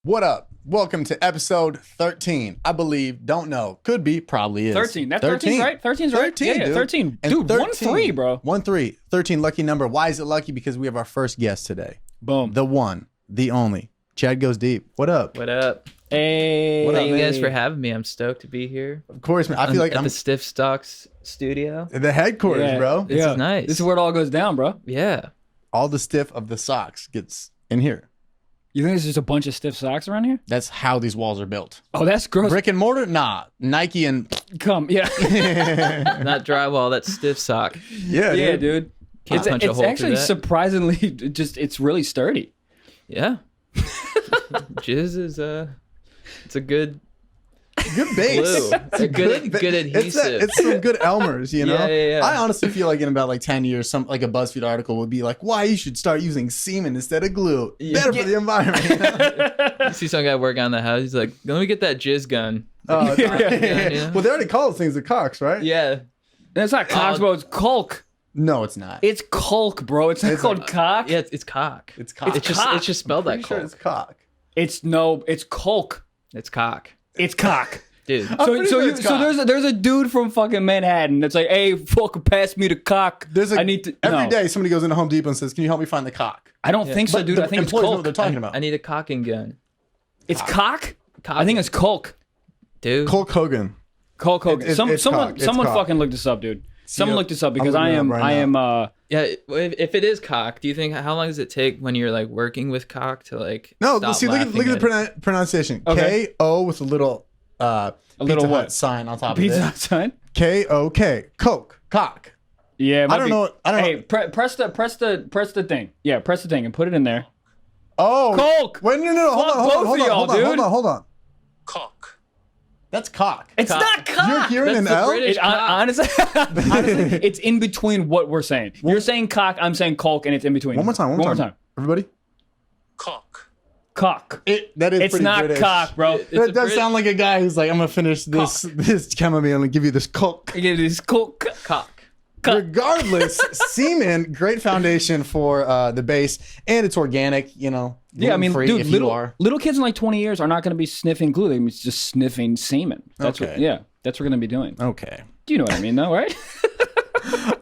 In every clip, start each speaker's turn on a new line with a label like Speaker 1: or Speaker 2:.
Speaker 1: What up? Welcome to episode 13. I believe, don't know, could be, probably is.
Speaker 2: 13. That's 13, right? 13's right.
Speaker 1: 13,
Speaker 2: yeah,
Speaker 1: dude.
Speaker 2: 13.
Speaker 1: And
Speaker 2: Dude, 1-3, bro.
Speaker 1: 1-3. 13, lucky number. Why is it lucky? Because we have our first guest today.
Speaker 2: Boom.
Speaker 1: The one, the only. Chad Goes Deep. What up?
Speaker 3: What up?
Speaker 2: Hey.
Speaker 3: Thank you guys for having me. I'm stoked to be here.
Speaker 1: Of course, man. I feel like
Speaker 3: at
Speaker 1: I'm
Speaker 3: the Stiff Stocks studio.
Speaker 1: the headquarters, bro.
Speaker 3: This is nice.
Speaker 2: This is where it all goes down, bro.
Speaker 3: Yeah.
Speaker 1: All the stiff of the socks gets in here.
Speaker 2: You think there's just a bunch of stiff socks around here?
Speaker 1: That's how these walls are built.
Speaker 2: Oh, that's gross.
Speaker 1: Brick and mortar? Nah. Nike and...
Speaker 2: Yeah.
Speaker 3: Not drywall, that's stiff sock.
Speaker 1: Yeah,
Speaker 2: Yeah, dude.
Speaker 3: Can't punch a
Speaker 2: It's
Speaker 3: hole through
Speaker 2: actually
Speaker 3: that.
Speaker 2: surprisingly just, it's really sturdy.
Speaker 3: Yeah. Jizz is it's a good
Speaker 1: Good base.
Speaker 3: glue. It's a good adhesive.
Speaker 1: It's some good Elmers, you know?
Speaker 3: Yeah.
Speaker 1: I honestly feel like in about like 10 years, some like a BuzzFeed article would be like, why you should start using semen instead of glue. Better for the environment. You know?
Speaker 3: You see some guy working on the house, he's like, let me get that jizz gun.
Speaker 1: Oh,
Speaker 3: Yeah.
Speaker 1: Well, they already call those things the cocks, right?
Speaker 3: Yeah.
Speaker 2: And it's not cocks, bro. It's caulk.
Speaker 1: No, it's not.
Speaker 2: It's caulk, bro. It's not called cock.
Speaker 3: Yeah, it's cock.
Speaker 1: It's cock.
Speaker 3: It's just spelled
Speaker 1: Pretty
Speaker 3: like
Speaker 1: sure
Speaker 3: cock.
Speaker 1: it's cock.
Speaker 2: It's caulk.
Speaker 3: It's cock.
Speaker 2: It's cock.
Speaker 3: Dude.
Speaker 1: pretty sure it's cock.
Speaker 2: There's a dude from fucking Manhattan that's like, hey, fuck, pass me the cock.
Speaker 1: I
Speaker 2: need to
Speaker 1: every
Speaker 2: no.
Speaker 1: day somebody goes into Home Depot and says, "Can you help me find the cock?"
Speaker 2: I don't think so,
Speaker 1: But
Speaker 2: dude.
Speaker 1: the
Speaker 2: I think it's
Speaker 1: employees know what
Speaker 2: caulk.
Speaker 1: they're talking about.
Speaker 3: I need a cocking gun.
Speaker 2: It's cock? I think it's caulk.
Speaker 3: Dude.
Speaker 1: Hulk Hogan.
Speaker 2: Hulk Hogan.
Speaker 1: It's
Speaker 2: Someone
Speaker 1: cock. It's
Speaker 2: someone
Speaker 1: cock.
Speaker 2: fucking look this up, dude. Someone look this up because
Speaker 1: I'm
Speaker 2: I
Speaker 1: looking it
Speaker 2: am
Speaker 1: up right
Speaker 3: Yeah, if it is cock, do you think how long does it take when you're like working with cock to like
Speaker 1: No,
Speaker 3: stop
Speaker 1: see, look at
Speaker 3: laughing
Speaker 1: the pronunciation.
Speaker 2: Okay.
Speaker 1: K-O with a little
Speaker 2: little
Speaker 1: Pizza
Speaker 2: what?
Speaker 1: Hut sign on top
Speaker 2: Pizza
Speaker 1: of
Speaker 2: Hut
Speaker 1: it.
Speaker 2: sign?
Speaker 1: K-O-K. Coke. Cock.
Speaker 2: Yeah,
Speaker 1: I don't know.
Speaker 2: Hey, press the thing. Yeah, press the thing and put it in there.
Speaker 1: Oh.
Speaker 2: Coke.
Speaker 1: Wait, no.
Speaker 2: Fuck both of y'all, dude.
Speaker 1: Hold on. Cock. That's cock.
Speaker 2: It's not cock.
Speaker 1: You're hearing an
Speaker 3: That's the
Speaker 1: L?
Speaker 3: British cock.
Speaker 2: Honestly, it's in between what we're saying. You're saying cock, I'm saying caulk, and it's in between.
Speaker 1: One more time. Everybody.
Speaker 2: Cock.
Speaker 1: That is
Speaker 2: It's
Speaker 1: pretty
Speaker 2: not
Speaker 1: British.
Speaker 2: cock, bro.
Speaker 3: It's
Speaker 1: That
Speaker 3: a
Speaker 1: does
Speaker 3: Brit-
Speaker 1: sound like a guy who's like, I'm gonna finish this chamomile and give you this coke.
Speaker 2: It is cock.
Speaker 3: cock.
Speaker 1: Regardless, semen, great foundation for the base, and it's organic. You know,
Speaker 2: Yeah, I mean,
Speaker 1: gluten-free
Speaker 2: dude,
Speaker 1: if you are.
Speaker 2: little kids in like 20 years are not going to be sniffing glue. They're gonna be just sniffing semen. That's what,
Speaker 1: Okay.
Speaker 2: yeah, that's what we're going to be doing.
Speaker 1: Okay.
Speaker 2: Do you know what I mean, though, right?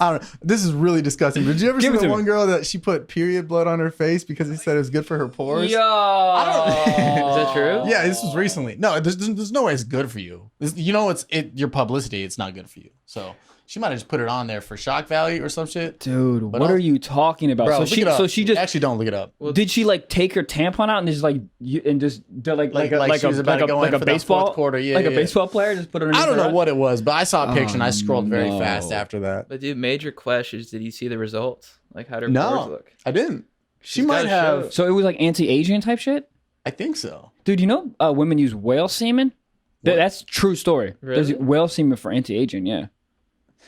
Speaker 1: I don't know. This is really disgusting. Did you ever see
Speaker 2: Give it
Speaker 1: the
Speaker 2: to
Speaker 1: one
Speaker 2: me.
Speaker 1: girl that she put period blood on her face because he said it was good for her pores?
Speaker 2: Yo.
Speaker 3: Is that true?
Speaker 1: Yeah, this was recently. No, there's no way it's good for you. You know, your publicity. It's not good for you. So she might have just put it on there for shock value or some shit.
Speaker 2: Dude, what
Speaker 1: I'll-
Speaker 2: are you talking about?
Speaker 1: Bro,
Speaker 2: so
Speaker 1: look
Speaker 2: she,
Speaker 1: it up.
Speaker 2: so she just
Speaker 1: Actually, don't look it up.
Speaker 2: did she like take her tampon out and just like just do like
Speaker 1: she was about to go in
Speaker 2: a
Speaker 1: for that
Speaker 2: baseball
Speaker 1: fourth quarter. Yeah,
Speaker 2: like a
Speaker 1: yeah.
Speaker 2: baseball player just put it.
Speaker 1: I don't know
Speaker 2: underneath her
Speaker 1: what it was, but I saw a picture and I scrolled very
Speaker 2: no.
Speaker 1: fast after that.
Speaker 3: But dude, major questions. Did you see the results? Like how did her pores
Speaker 1: No,
Speaker 3: look?
Speaker 1: I didn't. She
Speaker 3: She's
Speaker 1: might
Speaker 3: gotta
Speaker 1: have.
Speaker 3: show it.
Speaker 2: So it was like anti-aging type shit.
Speaker 1: I think so.
Speaker 2: Dude, you know women use whale semen. That's true story. There's
Speaker 3: Really?
Speaker 2: whale semen for anti-aging. Yeah.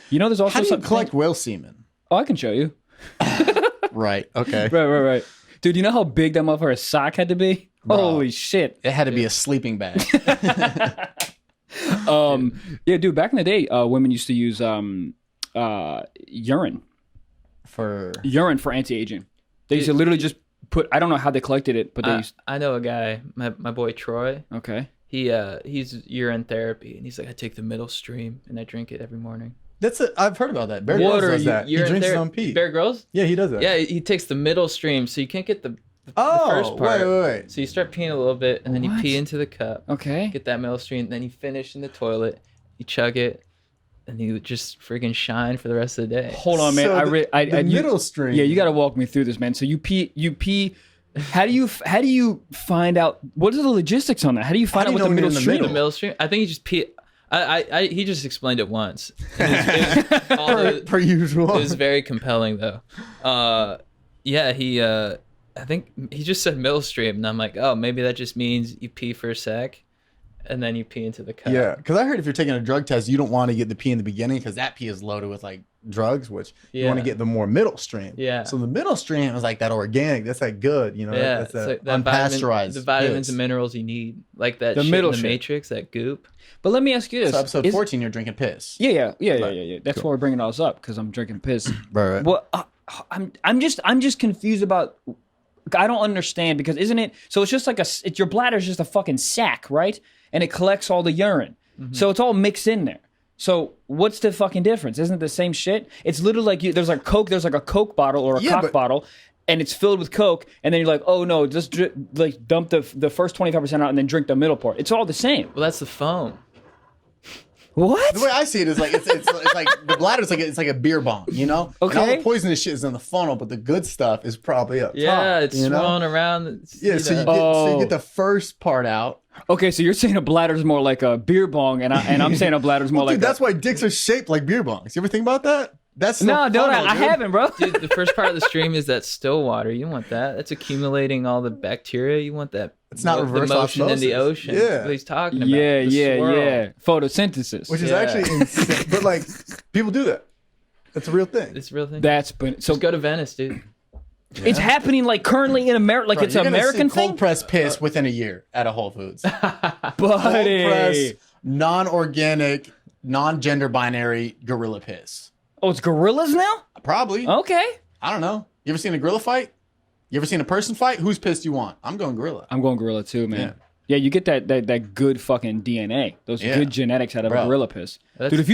Speaker 2: You know, there's also
Speaker 1: How do you
Speaker 2: something.
Speaker 1: collect whale semen?
Speaker 2: Oh, I can show you.
Speaker 1: Right. Okay.
Speaker 2: Right. Dude, you know how big that motherfucker's sock had to be?
Speaker 1: Bro.
Speaker 2: Holy shit.
Speaker 1: It had to be a sleeping bag.
Speaker 2: Yeah, dude, back in the day, women used to use urine
Speaker 1: For
Speaker 2: for anti-aging. They used to literally just put, I don't know how they collected it, but they used,
Speaker 3: I know a guy, my boy Troy.
Speaker 2: okay.
Speaker 3: He's urine therapy, and he's like, I take the middle stream and I drink it every morning.
Speaker 1: I've heard about that. Bear
Speaker 2: What
Speaker 1: Grylls
Speaker 2: are
Speaker 1: does
Speaker 2: you-
Speaker 1: that. He
Speaker 3: Urine
Speaker 1: drinks his
Speaker 3: ther-
Speaker 1: own pee.
Speaker 3: Bear Grylls?
Speaker 1: Yeah, he does that.
Speaker 3: Yeah, he takes the middle stream, so you can't get the
Speaker 1: Oh,
Speaker 3: first part.
Speaker 1: wait.
Speaker 3: So you start peeing a little bit, and then you
Speaker 2: What?
Speaker 3: pee into the cup.
Speaker 2: Okay.
Speaker 3: Get that middle stream, then you finish in the toilet, you chug it, and you just freaking shine for the rest of the day.
Speaker 2: Hold on, man.
Speaker 1: So the
Speaker 2: you-
Speaker 1: middle stream.
Speaker 2: Yeah, you got to walk me through this, man. So you pee. How do you find out? What are the logistics on that? How do you find
Speaker 1: How
Speaker 2: out
Speaker 1: do
Speaker 2: what
Speaker 1: you
Speaker 2: the
Speaker 1: know
Speaker 2: middle
Speaker 1: when you're in the
Speaker 2: stream?
Speaker 3: The
Speaker 1: middle?
Speaker 3: middle stream. I think he just pee. He just explained it once. It was all the-
Speaker 1: per usual.
Speaker 3: It was very compelling though. Yeah, I think he just said middle stream, and I'm like, oh, maybe that just means you pee for a sec, and then you pee into the cup.
Speaker 1: Yeah, because I heard if you're taking a drug test, you don't want to get the pee in the beginning because that pee is loaded with like drugs, which you want to
Speaker 3: Yeah.
Speaker 1: get the more middle stream.
Speaker 3: Yeah.
Speaker 1: So the middle stream is like that organic. That's like good, you know.
Speaker 3: Yeah,
Speaker 1: That's
Speaker 3: it's
Speaker 1: that
Speaker 3: like that
Speaker 1: unpasteurized.
Speaker 3: the vitamins
Speaker 1: piss.
Speaker 3: and minerals you need, like that
Speaker 2: The
Speaker 3: shit
Speaker 2: middle
Speaker 3: in the
Speaker 2: shit.
Speaker 3: Matrix, that goop.
Speaker 2: But let me ask you this:
Speaker 1: So episode
Speaker 2: Is-
Speaker 1: 14, you're drinking piss.
Speaker 2: Yeah. That's why we're bringing all this up because I'm drinking piss.
Speaker 1: Right.
Speaker 2: Well, I'm just confused about I don't understand because isn't it? So it's just like your bladder's just a fucking sack, right? And it collects all the urine. So it's all mixed in there. So what's the fucking difference? Isn't it the same shit? It's literally like there's like Coke. There's like a Coke bottle or a cock bottle, and it's filled with Coke. And then you're like, oh no, just dump the first 25% out and then drink the middle part. It's all the same.
Speaker 3: Well, that's the foam.
Speaker 2: What?
Speaker 1: The way I see it is like it's like the bladder's like it's like a beer bong, you know?
Speaker 2: Okay.
Speaker 1: And all the poisonous shit is in the funnel, but the good stuff is probably up
Speaker 3: Yeah,
Speaker 1: top.
Speaker 3: it's
Speaker 1: you know?
Speaker 3: swirling around.
Speaker 1: Yeah, so you get the first part out.
Speaker 2: Okay, so you're saying a bladder's more like a beer bong, and I'm saying a bladder's more
Speaker 1: Well,
Speaker 2: like.
Speaker 1: dude, that's why dicks are shaped like beer bongs. You ever think about that? That's
Speaker 2: No, don't I haven't, bro.
Speaker 3: Dude, the first part of the stream is that still water. You want that? That's accumulating all the bacteria. You want that.
Speaker 1: It's not reverse
Speaker 3: the motion in the
Speaker 1: osmosis.
Speaker 3: ocean.
Speaker 1: Yeah.
Speaker 3: That's what he's talking about.
Speaker 2: Yeah,
Speaker 3: The swirl.
Speaker 2: yeah. Photosynthesis.
Speaker 1: Which is
Speaker 3: Yeah.
Speaker 1: actually insane. But like, people do that. That's a real thing.
Speaker 3: It's a real thing.
Speaker 2: That's been so.
Speaker 3: Just go to Venice, dude.
Speaker 2: It's happening like currently in America, like
Speaker 1: Bro,
Speaker 2: it's an
Speaker 1: you're gonna
Speaker 2: American
Speaker 1: see cold
Speaker 2: thing.
Speaker 1: pressed piss within a year at a Whole Foods. Cold
Speaker 2: Buddy.
Speaker 1: pressed, non-organic, non-gender binary gorilla piss.
Speaker 2: Oh, it's gorillas now.
Speaker 1: Probably.
Speaker 2: Okay.
Speaker 1: I don't know. You ever seen a gorilla fight? You ever seen a person fight? Whose piss do you want? I'm going gorilla.
Speaker 2: I'm going gorilla too, man.
Speaker 1: Yeah.
Speaker 2: Yeah, you get that good fucking DNA, those
Speaker 1: Yeah.
Speaker 2: good genetics out of
Speaker 1: Bro.
Speaker 2: a gorilla piss.
Speaker 3: That's-
Speaker 2: Dude, if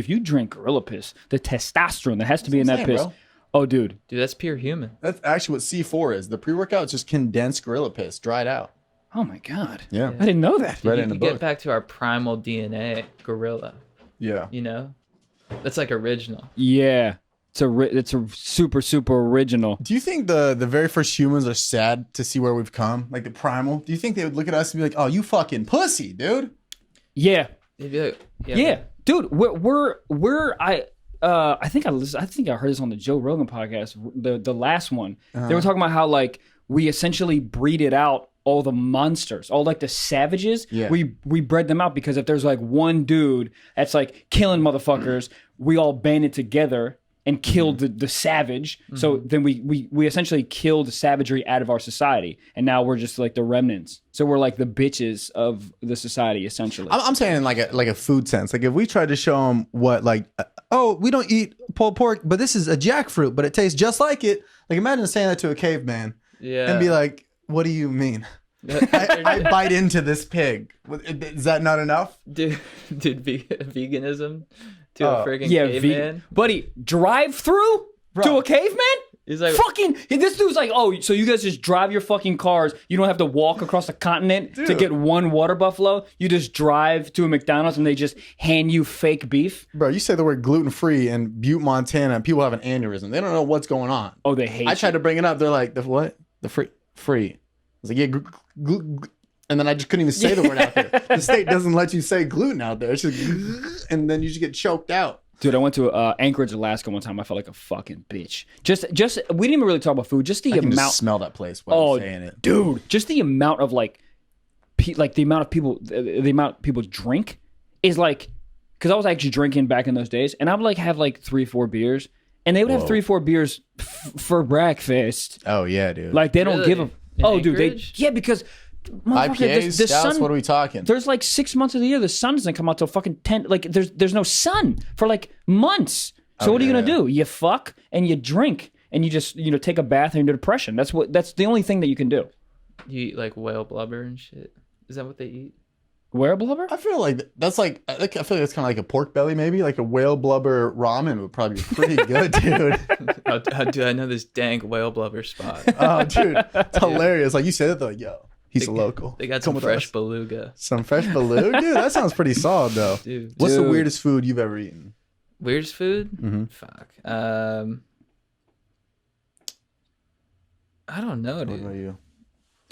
Speaker 2: you drink gorilla piss, the testosterone that has to be in
Speaker 1: what
Speaker 2: that
Speaker 1: I'm
Speaker 2: piss.
Speaker 1: saying, bro.
Speaker 2: Oh, dude.
Speaker 3: Dude, that's pure human.
Speaker 1: That's actually what C4 is. The pre-workout is just condensed gorilla piss, dried out.
Speaker 2: Oh my god.
Speaker 1: Yeah.
Speaker 2: I didn't know that.
Speaker 1: Read it
Speaker 3: You
Speaker 1: in the
Speaker 3: get
Speaker 1: book.
Speaker 3: back to our primal DNA, gorilla.
Speaker 1: Yeah.
Speaker 3: You know, that's like original.
Speaker 2: Yeah. It's a super original.
Speaker 1: Do you think the very first humans are sad to see where we've come? Like the primal? Do you think they would look at us and be like, "Oh, you fucking pussy, dude"?
Speaker 2: Yeah.
Speaker 3: You'd be like,
Speaker 2: Yeah. Dude, I think I heard this on the Joe Rogan podcast, the last one. They were talking about how like we essentially breeded out all the monsters, all like the savages.
Speaker 1: Yeah.
Speaker 2: We bred them out because if there's like one dude that's like killing motherfuckers, we all banded together and killed the savage. So then we essentially killed the savagery out of our society, and now we're just like the remnants. So we're like the bitches of the society, essentially.
Speaker 1: I'm saying like a food sense. Like if we tried to show them what like, oh, we don't eat pulled pork, but this is a jackfruit, but it tastes just like it. Like imagine saying that to a caveman
Speaker 3: yeah.
Speaker 1: and be like, "What do you mean? I bite into this pig. Is that not enough?"
Speaker 3: dude, veganism to a freaking
Speaker 2: Yeah,
Speaker 3: caveman.
Speaker 2: buddy, drive through to a caveman?
Speaker 3: He's like,
Speaker 2: Fucking, this dude's like, oh, so you guys just drive your fucking cars. You don't have to walk across the continent to
Speaker 1: Dude.
Speaker 2: get one water buffalo. You just drive to a McDonald's and they just hand you fake beef.
Speaker 1: Bro, you say the word gluten free in Butte, Montana, and people have an aneurysm. They don't know what's going on.
Speaker 2: Oh, they hate
Speaker 1: I
Speaker 2: you.
Speaker 1: tried to bring it up. They're like, the what? The free. I was like, yeah, and then I just couldn't even say the word out there. The state doesn't let you say gluten out there. It's just, and then you just get choked out.
Speaker 2: Dude, I went to Anchorage, Alaska one time. I felt like a fucking bitch. Just we didn't even really talk about food. Just the
Speaker 1: I can
Speaker 2: amount.
Speaker 1: just smell that place while I'm saying it.
Speaker 2: Dude, just the amount of like the amount of people, the amount people drink is like, because I was actually drinking back in those days, and I would like have like 3-4 beers, and they would have 3-4 beers for breakfast.
Speaker 1: Oh yeah, dude.
Speaker 2: Like they don't
Speaker 3: Really?
Speaker 2: give a.
Speaker 3: In
Speaker 2: Oh, dude,
Speaker 3: Anchorage?
Speaker 2: because motherfucker,
Speaker 1: IPAs,
Speaker 2: the
Speaker 1: stouts,
Speaker 2: sun.
Speaker 1: what are we talking?
Speaker 2: There's like 6 months of the year the sun doesn't come out till fucking 10. Like there's no sun for like months. So what are you gonna do? You fuck and you drink and you just take a bath and you're depression. That's the only thing that you can do.
Speaker 3: you eat like whale blubber and shit. Is that what they eat?
Speaker 2: Whale blubber?
Speaker 1: I feel like that's like I feel like that's kind of like a pork belly, maybe like a whale blubber ramen would probably be pretty good, dude.
Speaker 3: How do I know this dank whale blubber spot?
Speaker 1: Oh, dude, it's hilarious. Like you said it, though. Yo, he's a local.
Speaker 3: They got
Speaker 1: Come
Speaker 3: some
Speaker 1: with
Speaker 3: fresh
Speaker 1: us.
Speaker 3: beluga.
Speaker 1: Some fresh beluga, dude. That sounds pretty solid, though.
Speaker 3: Dude.
Speaker 1: What's the
Speaker 2: Dude.
Speaker 1: weirdest food you've ever eaten?
Speaker 3: Weirdest food?
Speaker 1: Mhm.
Speaker 3: Fuck. I don't know,
Speaker 1: What about
Speaker 3: dude.
Speaker 1: you?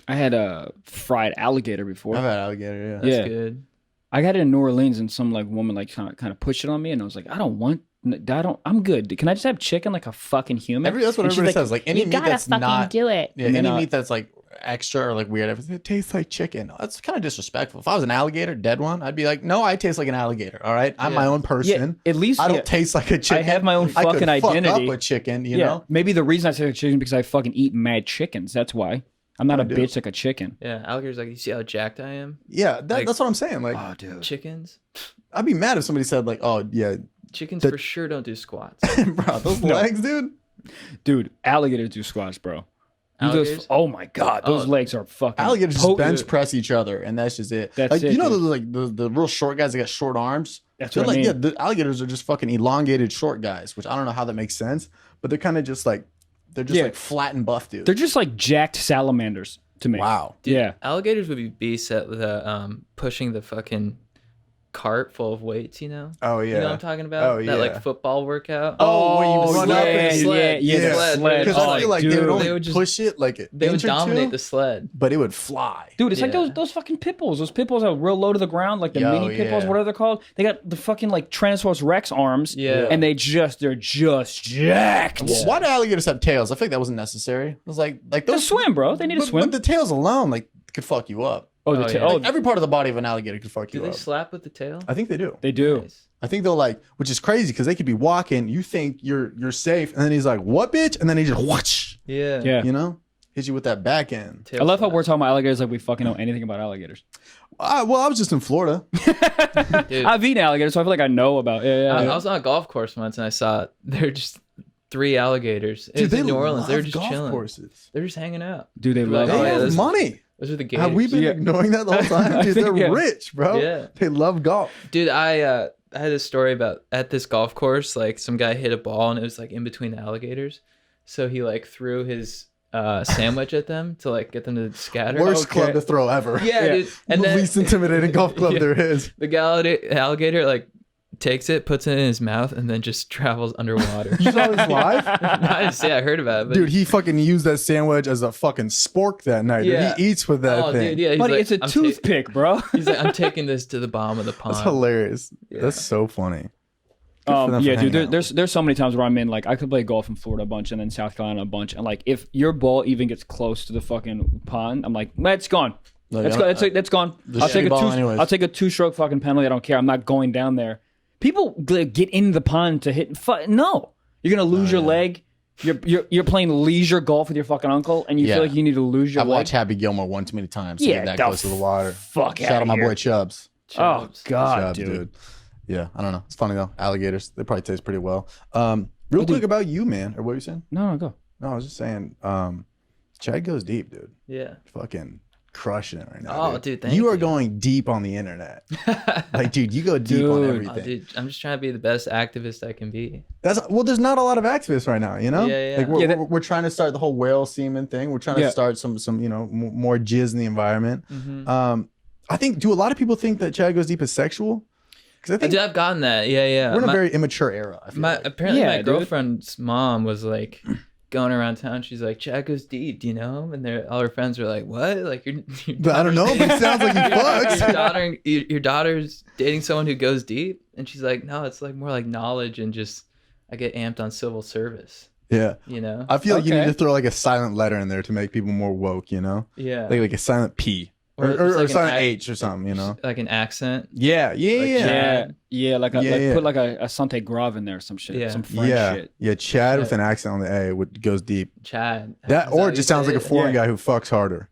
Speaker 2: I had a fried alligator before.
Speaker 1: I've had alligator. Yeah.
Speaker 3: That's
Speaker 2: Yeah.
Speaker 3: good.
Speaker 2: I got it in New Orleans and some like woman like kind of pushed it on me and I was like, I'm good. Can I just have chicken like a fucking human?
Speaker 1: That's what
Speaker 2: And she's
Speaker 1: everybody says. Like any
Speaker 4: You
Speaker 1: meat
Speaker 4: gotta
Speaker 1: that's
Speaker 4: fucking
Speaker 1: not.
Speaker 4: do it.
Speaker 1: Yeah,
Speaker 2: And then,
Speaker 1: any meat that's like extra or like weird. It tastes like chicken. That's kind of disrespectful. If I was an alligator, dead one, I'd be like, no, I taste like an alligator. All right, I'm my own
Speaker 2: Yeah,
Speaker 1: person.
Speaker 2: at least
Speaker 1: I don't
Speaker 2: yeah.
Speaker 1: taste like a chicken.
Speaker 2: have my own
Speaker 1: I
Speaker 2: fucking
Speaker 1: could
Speaker 2: identity.
Speaker 1: Fuck up a chicken, you
Speaker 2: yeah,
Speaker 1: know.
Speaker 2: maybe the reason I say chicken is because I fucking eat mad chickens. That's why. I'm not a
Speaker 1: do.
Speaker 2: bitch like a chicken.
Speaker 3: Yeah, alligator's like, you see how jacked I am?
Speaker 1: Yeah,
Speaker 3: Like-
Speaker 1: that's what I'm saying. Like,
Speaker 2: Oh, dude.
Speaker 3: Chickens?
Speaker 1: I'd be mad if somebody said like, oh yeah,
Speaker 3: Chickens
Speaker 1: The-
Speaker 3: for sure don't do squats.
Speaker 1: bro, those legs, dude.
Speaker 2: Dude, alligators do squats, bro.
Speaker 3: Alligators?
Speaker 2: Oh my god, those legs are fucking.
Speaker 1: Alligators just
Speaker 2: potent.
Speaker 1: bench press each other, and that's just it.
Speaker 2: That's
Speaker 1: like
Speaker 2: it,
Speaker 1: you know,
Speaker 2: dude.
Speaker 1: like the real short guys that got short arms.
Speaker 2: That's
Speaker 1: They're
Speaker 2: what I
Speaker 1: like,
Speaker 2: mean.
Speaker 1: yeah, the alligators are just fucking elongated short guys, which I don't know how that makes sense, but they're kind of just like like flat and buff, dude.
Speaker 2: They're just like jacked salamanders to me.
Speaker 1: Wow.
Speaker 3: Dude,
Speaker 2: Yeah.
Speaker 3: Alligators would be beasts at the pushing the fucking cart full of weights, you know?
Speaker 1: Oh yeah.
Speaker 3: You know what I'm talking about?
Speaker 1: Oh,
Speaker 3: That
Speaker 1: yeah.
Speaker 3: like football workout.
Speaker 1: Oh, when you run up
Speaker 2: yeah,
Speaker 1: and
Speaker 3: sled.
Speaker 2: yeah,
Speaker 3: Yeah.
Speaker 2: the sled.
Speaker 1: Because I feel like they would only
Speaker 3: They would just-
Speaker 1: push it like
Speaker 3: They would
Speaker 1: inch or
Speaker 3: dominate
Speaker 1: two,
Speaker 3: the sled.
Speaker 1: but it would fly.
Speaker 2: Dude, it's like
Speaker 3: Yeah.
Speaker 2: those fucking pit bulls. Those pit bulls are real low to the ground, like the
Speaker 1: Yo,
Speaker 2: mini pit bulls,
Speaker 1: yeah.
Speaker 2: whatever they're called. They got the fucking like Tyrannosaurus Rex arms.
Speaker 3: Yeah.
Speaker 2: And they're just jacked.
Speaker 1: Well, why do alligators have tails? I think that wasn't necessary. It was like
Speaker 2: They
Speaker 1: those
Speaker 2: swim, bro. They need to
Speaker 1: but,
Speaker 2: swim.
Speaker 1: But the tails alone like could fuck you up.
Speaker 2: oh, the
Speaker 3: Oh,
Speaker 2: ta-
Speaker 3: yeah.
Speaker 2: oh,
Speaker 1: Like, every part of the body of an alligator could fuck
Speaker 3: Do
Speaker 1: you
Speaker 3: they
Speaker 1: up.
Speaker 3: slap with the tail?
Speaker 1: I think they do.
Speaker 2: they do.
Speaker 3: Nice.
Speaker 1: I think they'll like, which is crazy because they could be walking. You think you're safe, and then he's like, "What, bitch?" And then he just whoosh,
Speaker 3: Yeah.
Speaker 2: Yeah.
Speaker 1: you know, hits you with that back end.
Speaker 3: Tail
Speaker 2: I love how
Speaker 3: slap.
Speaker 2: we're talking about alligators like we fucking know anything about alligators.
Speaker 1: Well, I was just in Florida.
Speaker 3: Dude,
Speaker 2: I've eaten alligators, so I feel like I know about. Yeah.
Speaker 3: I was on a golf course once and I saw they're just 3 alligators. It
Speaker 1: Dude,
Speaker 3: was
Speaker 1: they
Speaker 3: in New Orleans. They were
Speaker 1: love
Speaker 3: just
Speaker 1: golf
Speaker 3: chilling.
Speaker 1: courses.
Speaker 3: They're just hanging out.
Speaker 2: Dude, they love
Speaker 3: Like,
Speaker 1: They
Speaker 3: oh, yeah,
Speaker 1: have
Speaker 3: this-
Speaker 1: money.
Speaker 3: Those are the gators.
Speaker 1: Have we been
Speaker 2: Yeah.
Speaker 1: ignoring that the whole time? Dude, they're
Speaker 2: Yeah.
Speaker 1: rich, bro.
Speaker 3: Yeah.
Speaker 1: They love golf.
Speaker 3: Dude, I had a story about at this golf course, like some guy hit a ball and it was like in between the alligators. So he like threw his sandwich at them to like get them to scatter.
Speaker 1: Worst
Speaker 2: Okay.
Speaker 1: club to throw ever.
Speaker 3: Yeah,
Speaker 2: Yeah.
Speaker 3: dude. And
Speaker 1: the
Speaker 3: then
Speaker 1: least intimidating golf club
Speaker 3: Yeah.
Speaker 1: there is.
Speaker 3: the alligator like takes it, puts it in his mouth, and then just travels underwater.
Speaker 1: You saw this live?
Speaker 3: I didn't say I heard about it, but
Speaker 1: Dude, he fucking used that sandwich as a fucking spork that night. Dude.
Speaker 3: Yeah.
Speaker 1: He eats with that
Speaker 3: oh,
Speaker 1: thing.
Speaker 3: dude, yeah, he's
Speaker 2: Buddy,
Speaker 3: like,
Speaker 2: it's a
Speaker 3: "I'm
Speaker 2: toothpick, bro.
Speaker 3: he's like, I'm taking this to the bottom of the pond.
Speaker 1: That's hilarious.
Speaker 3: Yeah.
Speaker 1: That's so funny. Good for them for
Speaker 2: Yeah,
Speaker 1: hanging
Speaker 2: dude.
Speaker 1: out.
Speaker 2: There's so many times where I'm in like I could play golf in Florida a bunch and then South Carolina a bunch, and like if your ball even gets close to the fucking pond, I'm like, it's gone.
Speaker 1: Like,
Speaker 2: That's
Speaker 1: I
Speaker 2: gone.
Speaker 1: don't-
Speaker 2: That's gone.
Speaker 1: The
Speaker 2: I'll take
Speaker 1: shitty
Speaker 2: a
Speaker 1: ball anyways.
Speaker 2: I'll take a 2-stroke fucking penalty. I don't care. I'm not going down there. People get in the pond to hit. No, you're gonna lose your leg. You're playing leisure golf with your fucking uncle, and you
Speaker 1: Yeah.
Speaker 2: feel like you need to lose your
Speaker 1: I've
Speaker 2: leg.
Speaker 1: watched Happy Gilmore one too many times to
Speaker 2: Yeah,
Speaker 1: get that
Speaker 2: the
Speaker 1: close to the water.
Speaker 2: Fuck
Speaker 1: Shout out my boy Chubbs.
Speaker 2: Oh
Speaker 3: Chubbs.
Speaker 2: god,
Speaker 1: Chubbs,
Speaker 2: dude.
Speaker 1: Yeah, I don't know. It's funny though. Alligators, they probably taste pretty well. Real quick about you, man. Or what were you saying?
Speaker 2: No, go.
Speaker 1: No, I was just saying, Chad goes deep, dude.
Speaker 3: Yeah.
Speaker 1: Fucking crushing it right now.
Speaker 3: Oh, dude, thank
Speaker 1: you are
Speaker 3: you.
Speaker 1: going deep on the internet. Like, dude, you go deep on
Speaker 2: Dude.
Speaker 1: everything.
Speaker 3: Oh, dude, I'm just trying to be the best activist I can be.
Speaker 1: That's well. There's not a lot of activists right now, you know.
Speaker 3: Yeah, yeah.
Speaker 1: Like we're,
Speaker 2: Yeah, that-
Speaker 1: we're trying to start the whole whale semen thing. We're trying to
Speaker 2: Yeah.
Speaker 1: start some more jizz in the environment.
Speaker 3: Mm-hmm.
Speaker 1: I think. Do a lot of people think that Chad goes deep is sexual? Because I think
Speaker 3: Dude, I've gotten that. Yeah, yeah.
Speaker 1: we're in a very immature era. I feel like.
Speaker 3: Apparently,
Speaker 2: Yeah,
Speaker 3: my
Speaker 2: dude.
Speaker 3: girlfriend's mom was like going around town. She's like, Chad goes deep, do you know? And all her friends were like, what? Like, your
Speaker 1: But I don't know. But it sounds like he fucks.
Speaker 3: your daughter's dating someone who goes deep, and she's like, no, it's like more like knowledge and just I get amped on civil service.
Speaker 1: Yeah.
Speaker 3: You know?
Speaker 1: I feel like you need
Speaker 2: Okay.
Speaker 1: to throw like a silent letter in there to make people more woke. You know,
Speaker 3: Yeah.
Speaker 1: like a silent P
Speaker 3: Or
Speaker 1: or,
Speaker 3: it's
Speaker 1: or
Speaker 3: like
Speaker 1: a
Speaker 3: an
Speaker 1: silent
Speaker 3: ac-
Speaker 1: H or something. You know.
Speaker 3: Like an accent.
Speaker 1: Yeah. Yeah.
Speaker 3: Like
Speaker 1: Yeah.
Speaker 3: Chad.
Speaker 2: Yeah, like
Speaker 1: Yeah, yeah.
Speaker 2: put like a Sante Grave in there, or some shit,
Speaker 3: Yeah.
Speaker 2: some French
Speaker 1: Yeah.
Speaker 2: shit.
Speaker 1: Yeah. Chad with
Speaker 3: Yeah.
Speaker 1: an accent on the A goes deep.
Speaker 3: Chad.
Speaker 1: That
Speaker 3: Is
Speaker 1: or
Speaker 3: how
Speaker 1: it
Speaker 3: you
Speaker 1: just sounds
Speaker 3: say
Speaker 1: like a
Speaker 3: it?
Speaker 1: foreign
Speaker 2: Yeah.
Speaker 1: guy who fucks harder.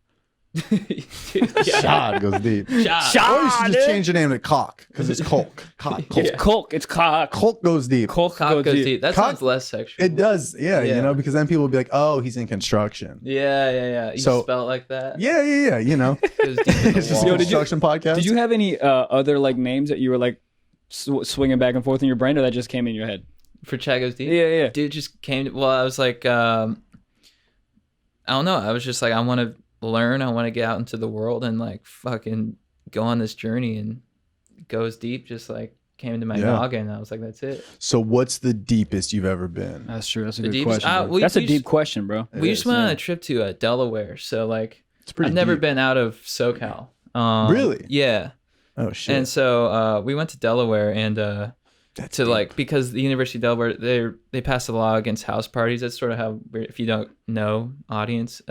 Speaker 3: Dude, yeah.
Speaker 1: Chad goes deep.
Speaker 3: Chad.
Speaker 1: Or you should just change the name to Cock because it's Colk. Cock. Colk.
Speaker 2: It's Colk. It's Cock.
Speaker 1: Colk goes deep.
Speaker 2: Colk
Speaker 3: Cock goes deep. That
Speaker 1: Cock-
Speaker 3: sounds less sexual.
Speaker 1: It does, yeah,
Speaker 3: Yeah.
Speaker 1: you know, because then people will be like, "Oh, he's in construction."
Speaker 3: Yeah, yeah, yeah. You
Speaker 1: So-
Speaker 3: spell it like that.
Speaker 1: Yeah, yeah, yeah. You know,
Speaker 3: Goes deep in the
Speaker 1: it's just
Speaker 3: wall.
Speaker 1: a construction podcast.
Speaker 2: Did you have any other like names that you were like swinging back and forth in your brain, or that just came in your head?
Speaker 3: For Chad goes deep?
Speaker 2: Yeah, yeah.
Speaker 3: Dude just came to, well, I was like, I don't know. I was just like, I want to learn. I want to get out into the world and like fucking go on this journey, and goes deep just like came into my
Speaker 1: Yeah.
Speaker 3: noggin. And I was like, that's it.
Speaker 1: So, what's the deepest you've ever been?
Speaker 2: That's true. That's a
Speaker 3: The
Speaker 2: good
Speaker 3: deepest-
Speaker 2: question. bro.
Speaker 3: we-
Speaker 2: That's a
Speaker 3: we
Speaker 2: deep
Speaker 3: just-
Speaker 2: question, bro.
Speaker 1: It
Speaker 3: We
Speaker 1: is,
Speaker 3: just went on
Speaker 2: yeah.
Speaker 3: a trip to Delaware. So like,
Speaker 1: It's pretty.
Speaker 3: I've never
Speaker 1: deep.
Speaker 3: been out of SoCal.
Speaker 1: Really?
Speaker 3: Yeah.
Speaker 1: Oh shit!
Speaker 3: And so we went to Delaware and
Speaker 1: That's
Speaker 3: to
Speaker 1: deep.
Speaker 3: like, because the University of Delaware, they passed a law against house parties. That's sort of how, if you don't know, audience,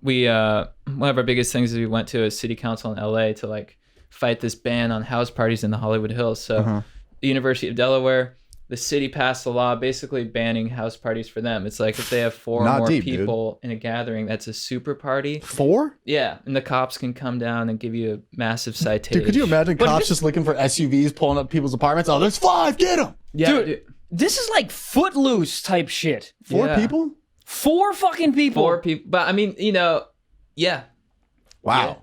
Speaker 3: we one of our biggest things is we went to a city council in LA to like fight this ban on house parties in the Hollywood Hills. So
Speaker 1: Uh-huh.
Speaker 3: the University of Delaware, the city passed a law basically banning house parties for them. It's like if they have 4 or
Speaker 1: Not
Speaker 3: more
Speaker 1: deep, dude.
Speaker 3: people in a gathering, that's a super party.
Speaker 1: 4?
Speaker 3: Yeah, and the cops can come down and give you a massive citation.
Speaker 1: Dude, could you imagine cops just looking for SUVs pulling up people's apartments? Oh, there's 5. Get them.
Speaker 3: Yeah,
Speaker 2: Dude,
Speaker 3: dude.
Speaker 2: This is like Footloose type shit.
Speaker 1: 4
Speaker 3: Yeah.
Speaker 1: people?
Speaker 2: 4 fucking people.
Speaker 3: 4 people. But I mean, yeah.
Speaker 1: Wow.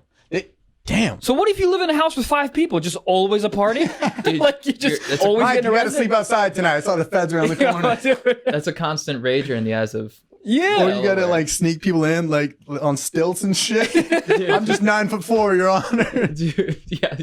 Speaker 1: Damn.
Speaker 2: So what if you live in a house with 5 people? Just always a party?
Speaker 3: Dude,
Speaker 2: like you just
Speaker 3: that's
Speaker 2: always
Speaker 1: Mike,
Speaker 2: getting
Speaker 1: you gotta
Speaker 2: arrested?
Speaker 1: sleep outside tonight. I saw the feds around the corner.
Speaker 3: That's a constant rager in the eyes of.
Speaker 2: Yeah.
Speaker 1: Or you gotta like sneak people in like on stilts and shit. I'm just 9'4", Your Honor.
Speaker 3: Dude, yeah,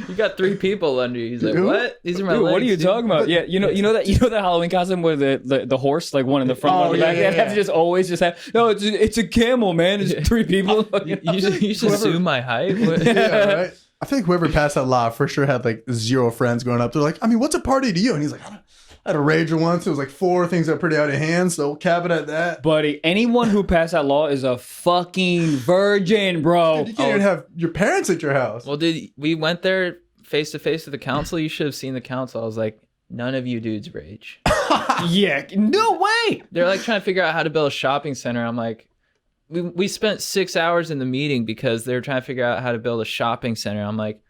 Speaker 3: you got 3 people under you. He's like,
Speaker 1: Dude.
Speaker 3: what? These are my
Speaker 2: Dude,
Speaker 3: legs.
Speaker 2: what are you
Speaker 3: dude.
Speaker 2: talking about? Yeah, you know that Halloween costume where the horse, like one in the front, one in the back.
Speaker 1: yeah,
Speaker 2: They have to just always just have. No, it's a camel, man. It's 3 people.
Speaker 3: You should assume my height.
Speaker 1: Yeah, right. I think whoever passed that law for sure had like 0 friends growing up. They're like, I mean, what's a party to you? And he's like, I had a rager once. It was like 4 things that were pretty out of hand. So we'll cap it at that.
Speaker 2: Buddy, anyone who passed that law is a fucking virgin, bro.
Speaker 1: Dude, you can't even have your parents at your house.
Speaker 3: Well, dude, we went there face to face with the council. You should have seen the council. I was like, none of you dudes rage.
Speaker 2: Yeah, no way.
Speaker 3: They're like trying to figure out how to build a shopping center. I'm like, we spent 6 hours in the meeting because they were trying to figure out how to build a shopping center. I'm like,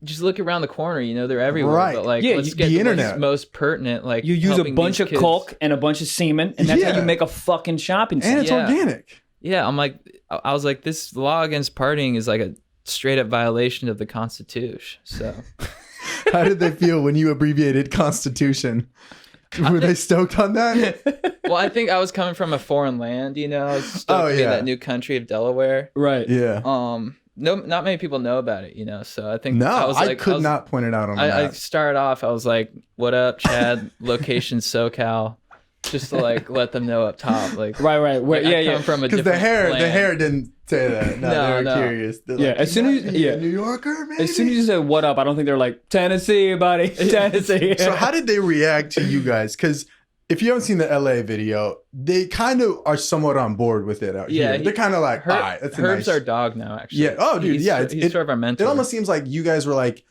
Speaker 3: just look around the corner, they're everywhere.
Speaker 1: Right.
Speaker 3: But like,
Speaker 2: Yeah,
Speaker 3: let's
Speaker 2: the
Speaker 3: get
Speaker 1: internet.
Speaker 3: what's most pertinent. Like,
Speaker 2: You use a
Speaker 3: helping
Speaker 2: bunch
Speaker 3: these
Speaker 2: of
Speaker 3: kids.
Speaker 2: caulk and a bunch of semen, and that's how
Speaker 1: Yeah.
Speaker 2: you make a fucking shopping
Speaker 1: And
Speaker 2: center.
Speaker 1: it's
Speaker 3: Yeah.
Speaker 1: organic.
Speaker 3: Yeah, I'm like, I was like, this law against partying is like a straight up violation of the Constitution. So
Speaker 1: How did they feel when you abbreviated Constitution? Were they stoked on that?
Speaker 3: well, I think I was coming from a foreign land, I was stoked to be in that new country of Delaware.
Speaker 2: Right.
Speaker 1: Yeah.
Speaker 3: No, not many people know about it, so I think
Speaker 1: No,
Speaker 3: I was like,
Speaker 1: could not point it out on
Speaker 3: I
Speaker 1: that.
Speaker 3: started off, I was like, what up, Chad? Location SoCal. Just to like let them know up top. Like,
Speaker 2: Right.
Speaker 3: like,
Speaker 2: Yeah,
Speaker 3: I
Speaker 2: yeah.
Speaker 3: come from a
Speaker 1: Because
Speaker 3: different
Speaker 1: the
Speaker 3: land.
Speaker 1: hair didn't say that. No, they were
Speaker 3: No.
Speaker 1: curious. They're
Speaker 2: Yeah,
Speaker 1: like,
Speaker 2: as soon as-
Speaker 1: "You
Speaker 2: yeah.
Speaker 1: a New Yorker, man.
Speaker 2: As soon as you said "what up," I don't think they're like Tennessee, buddy. Tennessee.
Speaker 1: So how did they react to you guys? Because if you haven't seen the LA video, they kind of are somewhat on board with it out
Speaker 3: Yeah,
Speaker 1: here. They're kind of like, all right, that's a
Speaker 3: Herb's
Speaker 1: nice.
Speaker 3: our dog now, actually.
Speaker 1: Yeah. Oh, dude.
Speaker 3: He's,
Speaker 1: Yeah.
Speaker 3: he's sort of our mentor.
Speaker 1: It almost seems like you guys were like,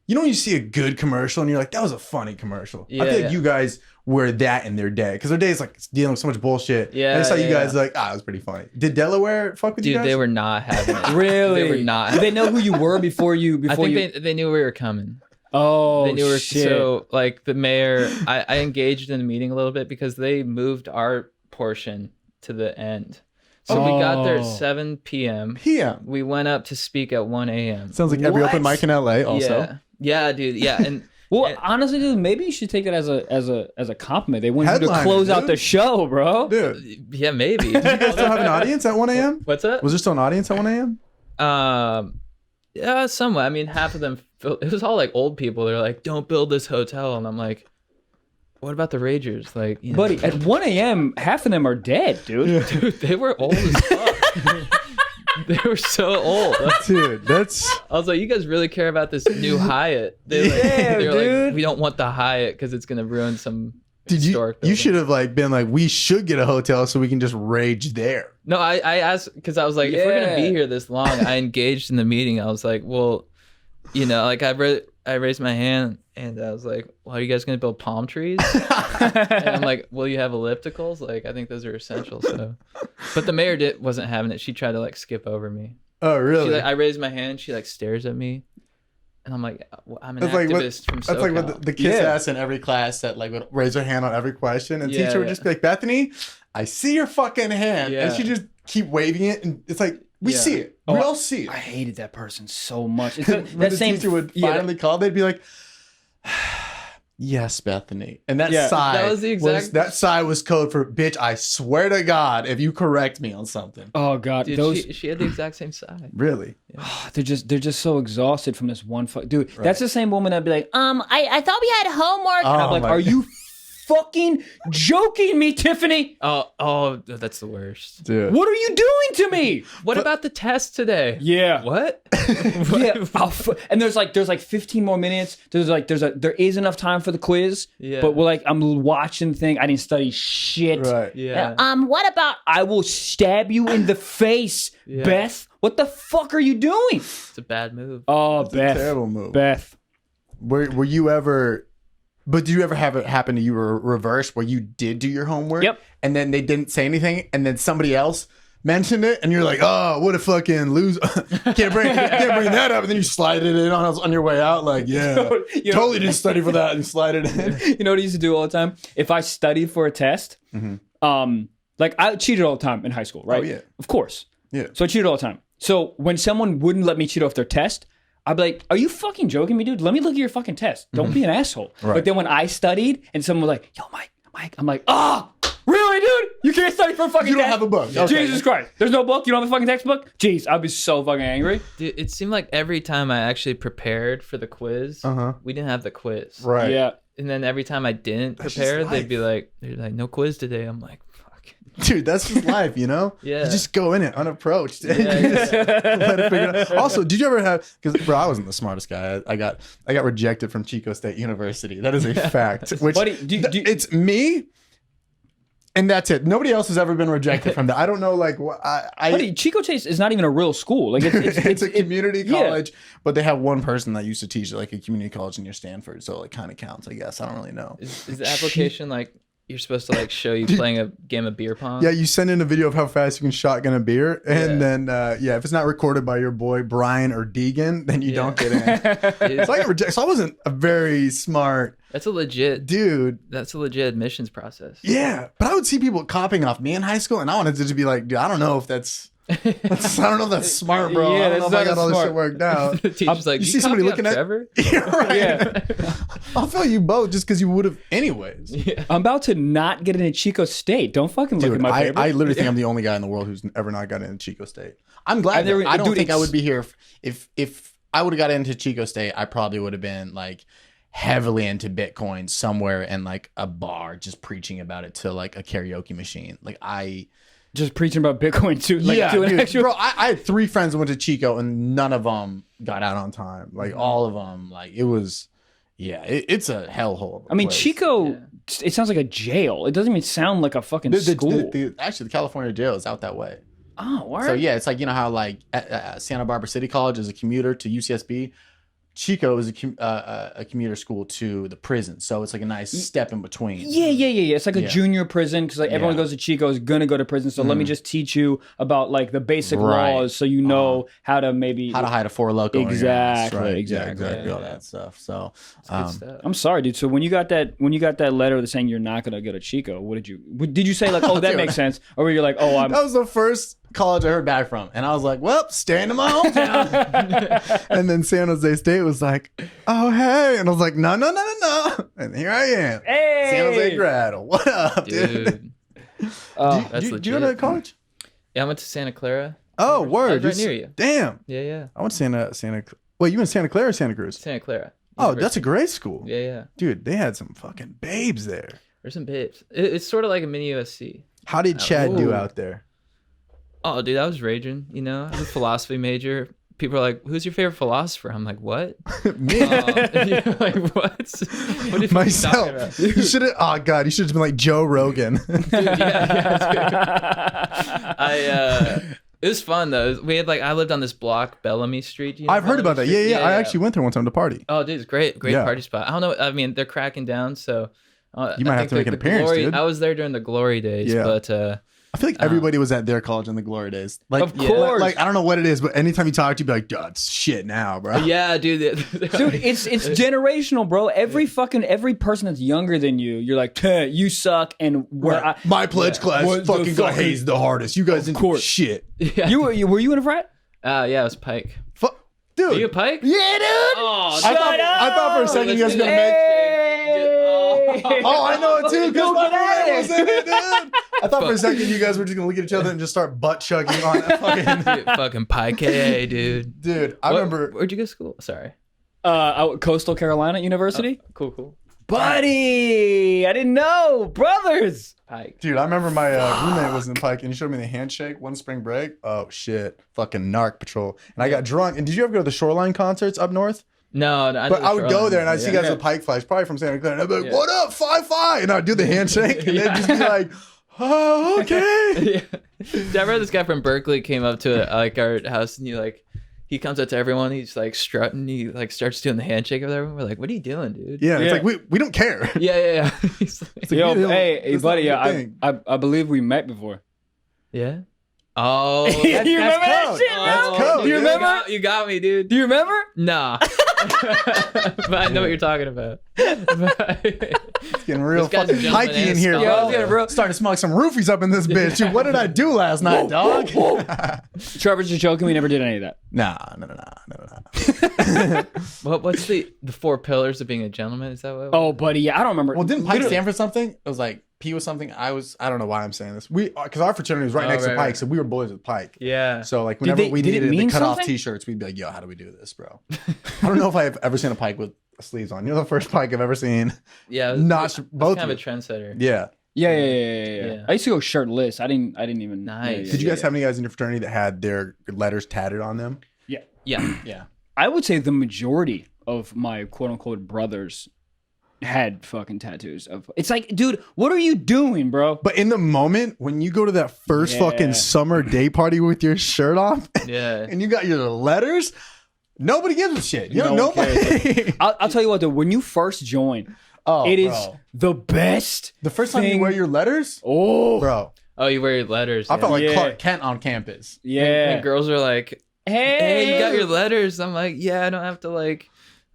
Speaker 1: when you see a good commercial and you're like, that was a funny commercial. I
Speaker 3: Yeah,
Speaker 1: think
Speaker 3: yeah.
Speaker 1: you guys were that in their day because their day is like dealing with so much bullshit.
Speaker 3: Yeah,
Speaker 1: And I saw you
Speaker 3: yeah,
Speaker 1: guys like, it was pretty funny. Did Delaware fuck with you
Speaker 3: Dude,
Speaker 1: guys?
Speaker 3: they were not having it.
Speaker 2: Really?
Speaker 3: They were not.
Speaker 2: Did they know who you were before you?
Speaker 3: I think they knew we were coming.
Speaker 2: Oh,
Speaker 3: They knew we were
Speaker 2: shit.
Speaker 3: so like the mayor. I engaged in the meeting a little bit because they moved our portion to the end. So we got there at 7 p.m.
Speaker 1: PM.
Speaker 3: We went up to speak at 1 a.m.
Speaker 1: Sounds like every
Speaker 2: What?
Speaker 1: open mic in LA also.
Speaker 3: Yeah, dude. Yeah, and
Speaker 2: Well, honestly, dude, maybe you should take that as a compliment. They want you to
Speaker 1: Headliner,
Speaker 2: close out
Speaker 1: dude.
Speaker 2: the show, bro.
Speaker 1: Dude,
Speaker 3: yeah, maybe.
Speaker 1: did you guys still have an audience at 1 a.m.?
Speaker 3: What's up?
Speaker 1: Was there still an audience at 1 a.m.?
Speaker 3: Yeah, somewhat. I mean, half of them. It was all like old people. They're like, "Don't build this hotel," and I'm like, "What about the Ragers?" Like,
Speaker 2: Buddy, at 1 a.m., half of them are dead, dude.
Speaker 3: dude, they were old as fuck. They were so old.
Speaker 1: Dude, that's...
Speaker 3: I was like, "You guys really care about this new Hyatt?" They're like,
Speaker 2: Yeah,
Speaker 3: they're
Speaker 2: dude.
Speaker 3: like, "We don't want the Hyatt because it's gonna ruin some."
Speaker 1: Dude,
Speaker 3: historic
Speaker 1: you
Speaker 3: building."
Speaker 1: should have like been like, we should get a hotel so we can just rage there.
Speaker 3: No, I asked because I was like, if we're gonna be
Speaker 2: Yeah.
Speaker 3: here this long, I engaged in the meeting. I was like, well, like I raised my hand and I was like, well, are you guys gonna build palm trees? And I'm like, will you have ellipticals? Like, I think those are essential. So, but the mayor wasn't having it. She tried to like skip over me.
Speaker 1: Oh, really?
Speaker 3: She, like, I raised my hand. She like stares at me, and I'm like, well, I'm an
Speaker 1: That's like what,
Speaker 3: activist from SoCal.
Speaker 1: that's like what the kids
Speaker 2: Yeah.
Speaker 1: asked in every class that like would raise their hand on every question, and
Speaker 3: Yeah,
Speaker 1: teacher would
Speaker 3: yeah.
Speaker 1: just be like, Bethany, I see your fucking hand, and
Speaker 3: Yeah.
Speaker 1: she just keep waving it, and it's like we
Speaker 3: Yeah.
Speaker 1: see it,
Speaker 2: Oh,
Speaker 1: we all see it.
Speaker 2: I hated that person so much. It's
Speaker 1: When
Speaker 2: that
Speaker 1: the
Speaker 2: same
Speaker 1: teacher would
Speaker 2: yeah,
Speaker 1: finally call, they'd be like, yes, Bethany, and that
Speaker 2: Yeah.
Speaker 1: sigh
Speaker 3: That was the exact-
Speaker 1: that sigh was code for bitch. I swear to God, if you correct me on something,
Speaker 2: Oh god,
Speaker 3: Dude,
Speaker 2: those
Speaker 3: she had the exact same side.
Speaker 1: really.
Speaker 2: they're just so exhausted from this one dude. That's the same woman that'd be like, I thought we had homework. And I'm
Speaker 1: Oh
Speaker 2: like,
Speaker 1: my-
Speaker 2: are you fucking joking me, Tiffany?
Speaker 3: Oh, that's the worst.
Speaker 1: Dude.
Speaker 2: What are you doing to me?
Speaker 3: What about the test today?
Speaker 2: Yeah.
Speaker 3: What?
Speaker 2: Yeah, and there's like 15 more minutes. There is enough time for the quiz.
Speaker 3: Yeah.
Speaker 2: But I'm watching the thing. I didn't study shit.
Speaker 1: Right.
Speaker 3: Yeah.
Speaker 2: What about I will stab you in the face,
Speaker 3: Yeah.
Speaker 2: Beth? What the fuck are you doing?
Speaker 3: It's a bad move.
Speaker 2: Oh, Beth.
Speaker 1: Terrible move.
Speaker 2: Beth.
Speaker 1: Were you ever? But did you ever have it happen to you reverse where you did do your homework?
Speaker 2: Yep.
Speaker 1: And then they didn't say anything, and then somebody else mentioned it, and you're like, "Oh, what a fucking loser! can't bring that up." And then you slide it in on your way out, like, "Yeah,
Speaker 2: You know-
Speaker 1: totally didn't study for that," and slide it in.
Speaker 2: You know what I used to do all the time? If I studied for a test, Like I cheated all the time in high school, right?
Speaker 1: Oh, yeah.
Speaker 2: Of course.
Speaker 1: Yeah.
Speaker 2: So I cheated all the time. So when someone wouldn't let me cheat off their test, I'd be like, are you fucking joking me, dude? Let me look at your fucking test. Don't be an asshole.
Speaker 1: Right.
Speaker 2: But then when I studied and someone was like, yo, Mike, I'm like, really, dude? You can't study for a fucking
Speaker 1: You don't
Speaker 2: test?
Speaker 1: have a book.
Speaker 2: Yeah.
Speaker 1: Okay.
Speaker 2: Jesus Christ. There's no book? You don't have a fucking textbook? Jeez, I'd be so fucking angry.
Speaker 3: Dude, it seemed like every time I actually prepared for the quiz, we didn't have the quiz.
Speaker 1: Right.
Speaker 2: Yeah.
Speaker 3: And then every time I didn't
Speaker 1: That's
Speaker 3: prepare,
Speaker 1: just
Speaker 3: they'd be like, no quiz today. I'm like, fuck.
Speaker 1: Dude, that's just life, you know?
Speaker 3: Yeah.
Speaker 1: You just go in it unapproached.
Speaker 3: Yeah.
Speaker 1: Let it figure it out. Also, did you ever have, because bro, I wasn't the smartest guy. I got rejected from Chico State University. That is a fact. Which
Speaker 2: Buddy,
Speaker 1: it's me, and that's it. Nobody else has ever been rejected from that. I don't know, like,
Speaker 2: Buddy, Chico Chase is not even a real school. Like
Speaker 1: it's a community college, but they have one person that used to teach at like a community college near Stanford, so it kind of counts, I guess. I don't really know.
Speaker 3: Is the application like you're supposed to like show you playing a game of beer pong?
Speaker 1: Yeah, you send in a video of how fast you can shotgun a beer, and then if it's not recorded by your boy Brian or Deegan, then you don't get in. So I got rejected. So I wasn't a very smart
Speaker 3: That's a legit
Speaker 1: dude.
Speaker 3: That's a legit admissions process.
Speaker 1: Yeah, but I would see people copying off me in high school, and I wanted to just be like, dude, I don't know if that's I don't know if that's smart, bro.
Speaker 2: Yeah,
Speaker 1: I don't know if I
Speaker 2: that's
Speaker 1: got all this
Speaker 2: smart.
Speaker 1: shit worked out.
Speaker 3: The teacher's like,
Speaker 1: you see somebody looking at
Speaker 3: Trevor?
Speaker 1: Yeah, right.
Speaker 2: Yeah.
Speaker 1: I'll fail you both just because you would have anyways.
Speaker 3: Yeah.
Speaker 2: I'm about to not get into Chico State. Don't fucking look at
Speaker 1: Dude,
Speaker 2: my paper.
Speaker 1: I literally think I'm the only guy in the world who's ever not gotten into Chico State. I'm glad.
Speaker 2: never-
Speaker 1: I don't
Speaker 2: dude,
Speaker 1: think I
Speaker 2: it's-
Speaker 1: would be here if I would have got into Chico State. I probably would have been like heavily into Bitcoin somewhere in like a bar, just preaching about it to like a karaoke machine. Like
Speaker 2: Just preaching about Bitcoin too. Like,
Speaker 1: yeah,
Speaker 2: doing
Speaker 1: dude,
Speaker 2: actual-
Speaker 1: bro. I had 3 friends that went to Chico, and none of them got out on time. Like all of them, like it was. Yeah, it's a hellhole.
Speaker 2: I mean,
Speaker 1: place.
Speaker 2: Chico, it sounds like a jail. It doesn't even sound like a fucking school.
Speaker 1: Actually, the California jail is out that way.
Speaker 2: Oh, word?
Speaker 1: So yeah, it's like, you know how like Santa Barbara City College is a commuter to UCSB. Chico is a commuter school to the prison, so it's like a nice step in between.
Speaker 2: Yeah. It's like a junior prison because like everyone
Speaker 1: Yeah.
Speaker 2: goes to Chico is gonna go to prison. So let me just teach you about like the basic
Speaker 1: Right.
Speaker 2: laws, so you know how to maybe.
Speaker 1: How to hide a 4 Loko in your ass,
Speaker 2: Exactly,
Speaker 1: right?
Speaker 2: exactly.
Speaker 1: Yeah,
Speaker 3: Yeah,
Speaker 1: all
Speaker 3: yeah.
Speaker 1: that stuff. So
Speaker 3: Good stuff.
Speaker 2: I'm sorry, dude. So when you got that letter saying you're not gonna go to Chico, did you say like, oh, that
Speaker 1: Dude.
Speaker 2: makes sense, or were you like, oh, I'm
Speaker 1: that was the first college I heard back from, and I was like, well, staying in my hometown. And then San Jose State was like, oh hey, and I was like, no, and here I am.
Speaker 2: Hey!
Speaker 1: San Jose grad. What up, dude?
Speaker 3: Dude.
Speaker 1: Do you go to
Speaker 3: legit.
Speaker 1: college?
Speaker 3: Yeah, I went to Santa Clara.
Speaker 1: Oh,
Speaker 3: I
Speaker 1: word.
Speaker 3: was right near you.
Speaker 1: Damn.
Speaker 3: Yeah.
Speaker 1: I went to Santa. Wait, you went to Santa Clara or Santa Cruz?
Speaker 3: Santa Clara.
Speaker 1: Oh, that's a great school.
Speaker 3: Yeah.
Speaker 1: Dude, they had some fucking babes there.
Speaker 3: There's some babes. It's sort of like a mini USC.
Speaker 1: How did Chad do
Speaker 2: Ooh.
Speaker 1: out there?
Speaker 3: Oh, dude, I was raging. You know, I was a philosophy major. People are like, "Who's your favorite philosopher?" I'm like, "What?"
Speaker 1: Me.
Speaker 3: You're like, what? What are you talking
Speaker 1: Myself.
Speaker 3: about?
Speaker 1: You should have. Oh God, you should have been like Joe Rogan.
Speaker 3: Dude, yeah, dude. It was fun though. We had I lived on this block, Bellamy Street. You know
Speaker 1: I've heard about that.
Speaker 3: Bellamy
Speaker 1: Yeah.
Speaker 3: Street?
Speaker 1: I actually went there one time to party.
Speaker 3: Oh, dude, it's great
Speaker 1: Yeah.
Speaker 3: party spot. I don't know. I mean, they're cracking down, so
Speaker 1: You might
Speaker 3: I
Speaker 1: have to
Speaker 3: think
Speaker 1: make an appearance,
Speaker 3: glory,
Speaker 1: dude.
Speaker 3: I was there during the glory days,
Speaker 1: Yeah.
Speaker 3: but
Speaker 1: I feel like everybody was at their college in the glory days. Like,
Speaker 2: Of course.
Speaker 1: Like I don't know what it is, but anytime you talk to, you be like, "Dude, it's shit now, bro."
Speaker 3: yeah, dude.
Speaker 2: Dude, it's generational, bro. Every person that's younger than you, you're like, you suck, and
Speaker 1: Right. My pledge class
Speaker 2: What the
Speaker 1: fucking got
Speaker 2: fuck?
Speaker 1: hazed the hardest. You guys didn't do
Speaker 2: course.
Speaker 1: shit.
Speaker 3: yeah.
Speaker 2: were you in a frat?
Speaker 3: Yeah, it was Pike.
Speaker 1: Dude.
Speaker 3: Are you a Pike?
Speaker 2: Yeah, dude.
Speaker 3: Oh,
Speaker 1: I thought for a second you guys were gonna make. Oh, I know it too. Because my roommate was in it, dude. I thought for a second you guys were just gonna look at each other and just start butt chugging on that fucking.
Speaker 3: Fucking Pike AKA, dude.
Speaker 1: Dude, I remember.
Speaker 3: Where'd you go to school? Sorry.
Speaker 2: Coastal Carolina University.
Speaker 3: Cool.
Speaker 2: Buddy, I didn't know. Brothers.
Speaker 3: Pike.
Speaker 1: Dude, I remember my roommate was in Pike, and he showed me the handshake one spring break. Oh shit, fucking narc patrol. And I got drunk. And did you ever go to the Shoreline concerts up north?
Speaker 3: No,
Speaker 1: But I would go there and I'd see
Speaker 3: Yeah.
Speaker 1: guys with Pike flags, probably from Santa Clara. And I'd be like,
Speaker 3: Yeah.
Speaker 1: "What up, 5-5?" And I'd do the handshake, and they'd just be like, "Oh, okay."
Speaker 3: Yeah. I remember this guy from Berkeley came up to our house, and he comes up to everyone. He's strutting. He starts doing the handshake with everyone. We're like, "What are you doing, dude?"
Speaker 1: Yeah,
Speaker 2: Yeah.
Speaker 1: it's like we don't care.
Speaker 3: Yeah. He's like,
Speaker 1: It's like,
Speaker 2: Yo,
Speaker 1: we don't-
Speaker 2: hey,
Speaker 1: it's
Speaker 2: buddy,
Speaker 1: not your thing.
Speaker 2: I believe we met before.
Speaker 3: yeah. Oh,
Speaker 2: You remember that shit?
Speaker 1: That's cool.
Speaker 2: Do you remember?
Speaker 3: You got me, dude.
Speaker 2: Do you remember?
Speaker 3: Nah. But I know what you're talking about.
Speaker 1: It's getting real
Speaker 3: This guy's a
Speaker 1: fucking
Speaker 3: gentleman
Speaker 1: hikey in
Speaker 3: and
Speaker 1: here,
Speaker 3: a
Speaker 1: bro.
Speaker 3: scholar.
Speaker 2: Yeah, bro.
Speaker 1: Starting to smoke some roofies up in this bitch. Dude, what did I do last night, dog?
Speaker 2: Trevor's just joking. We never did any of that.
Speaker 1: Nah.
Speaker 3: What's the 4 pillars of being a gentleman? Is that what?
Speaker 2: Oh, buddy, yeah, I don't remember.
Speaker 1: Well, didn't Pike stand for something? It was like P was something. I don't know why I'm saying this. Because our fraternity was right next to Pike, so we were boys with Pike.
Speaker 3: Yeah.
Speaker 1: So like whenever we
Speaker 2: did it
Speaker 1: needed
Speaker 2: mean
Speaker 1: the cut off
Speaker 2: something?
Speaker 1: T-shirts, we'd be like, "Yo, how do we do this, bro?" I don't know if I've ever seen a Pike with sleeves on. You're the first Pike I've ever seen.
Speaker 3: Yeah.
Speaker 1: Not both.
Speaker 3: Kind of a trendsetter.
Speaker 1: Yeah.
Speaker 2: Yeah. I used to go shirtless. I didn't even.
Speaker 3: Nice.
Speaker 1: Did you guys have any guys in your fraternity that had their letters tatted on them?
Speaker 2: Yeah.
Speaker 3: Yeah.
Speaker 2: I would say the majority of my quote unquote brothers had fucking tattoos of. It's like, dude, what are you doing, bro?
Speaker 1: But in the moment when you go to that first fucking summer day party with your shirt off,
Speaker 3: Yeah.
Speaker 1: and you got your letters, nobody gives a shit. You know,
Speaker 2: No one
Speaker 1: nobody.
Speaker 2: I'll tell you what, though. When you first join, it is the best.
Speaker 1: The first time you wear your letters, bro.
Speaker 3: Oh, you wear your letters.
Speaker 1: I felt like
Speaker 2: Yeah.
Speaker 1: Clark Kent on campus.
Speaker 2: Yeah.
Speaker 3: And girls are like, "Hey, you got your letters." I'm like, "Yeah, I don't have to like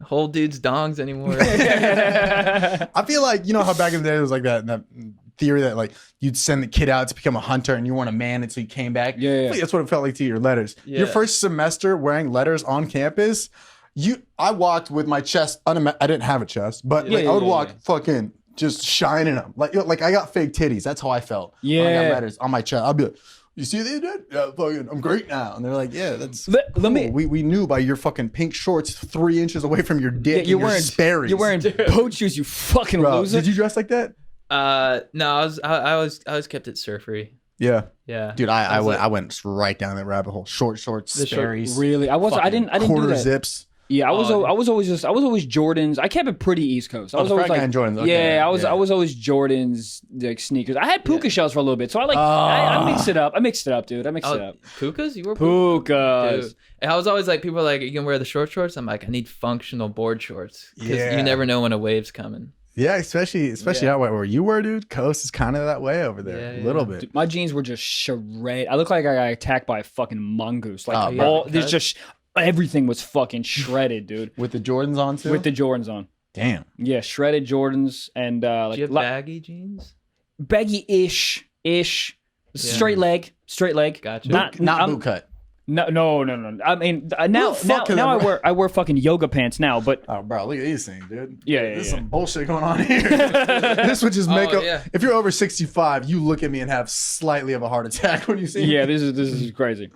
Speaker 3: hold dudes' dongs anymore."
Speaker 1: I feel like, you know how back in the day there was like that theory that like you'd send the kid out to become a hunter and you weren't a man until you came back.
Speaker 2: Yeah.
Speaker 1: I feel like that's what it felt like to your letters.
Speaker 3: Yeah.
Speaker 1: Your first semester wearing letters on campus, I walked with my chest I didn't have a chest, but I would walk fucking just shining them. Like I got fake titties. That's how I felt. When I got letters on my chest. I'd be like, "You see these, dude? Yeah, fucking, I'm great now." And they're like, "Yeah, that's
Speaker 2: Let me.
Speaker 1: cool. We knew by your fucking pink shorts 3 inches away from your dick.
Speaker 2: You're
Speaker 1: and your
Speaker 2: wearing
Speaker 1: Sperry's.
Speaker 2: You're wearing boat shoes. You fucking
Speaker 1: Bro,
Speaker 2: loser.
Speaker 1: did you dress like that?
Speaker 3: No, I was kept it surfery.
Speaker 1: Yeah.
Speaker 3: Yeah.
Speaker 1: Dude, I went right down that rabbit hole. Short shorts, Sperry's,
Speaker 2: Really? I didn't do
Speaker 1: quarter
Speaker 2: that.
Speaker 1: zips.
Speaker 2: Yeah, I was always Jordans. I kept it pretty East Coast. I was
Speaker 1: the
Speaker 2: always
Speaker 1: frat
Speaker 2: like
Speaker 1: guy in Jordans. Okay,
Speaker 2: yeah, I was
Speaker 1: yeah.
Speaker 2: always Jordans like sneakers. I had puka shells for a little bit, so I mixed it up. I mixed it up, dude. I mixed it up.
Speaker 3: Pukas? You wore
Speaker 2: Pukas.
Speaker 3: Dude. And I was always like, people are like, "You can wear the short shorts." I'm like, I need functional board shorts because
Speaker 1: Yeah.
Speaker 3: you never know when a wave's coming.
Speaker 1: Yeah, especially out where you were, dude. Coast is kind of that way over there,
Speaker 3: Yeah,
Speaker 1: a little bit.
Speaker 2: Dude, my jeans were just shred. I look like I got attacked by a fucking mongoose. Like
Speaker 1: Oh,
Speaker 2: all
Speaker 3: bro.
Speaker 2: there's just everything was fucking shredded, dude.
Speaker 1: With the Jordans on too.
Speaker 2: With the Jordans on.
Speaker 1: Damn.
Speaker 2: Yeah, shredded Jordans and
Speaker 3: Do you have baggy jeans?
Speaker 2: baggy-ish. Straight leg.
Speaker 3: Gotcha.
Speaker 1: Not boot cut.
Speaker 2: No. I mean, now I wear fucking yoga pants now, but
Speaker 1: Oh, bro, look at these things, dude.
Speaker 2: Yeah,
Speaker 1: There's some bullshit going on here. This would just make
Speaker 3: yeah.
Speaker 1: If you're over 65, you look at me and have slightly of a heart attack when you see me.
Speaker 2: yeah, this is crazy.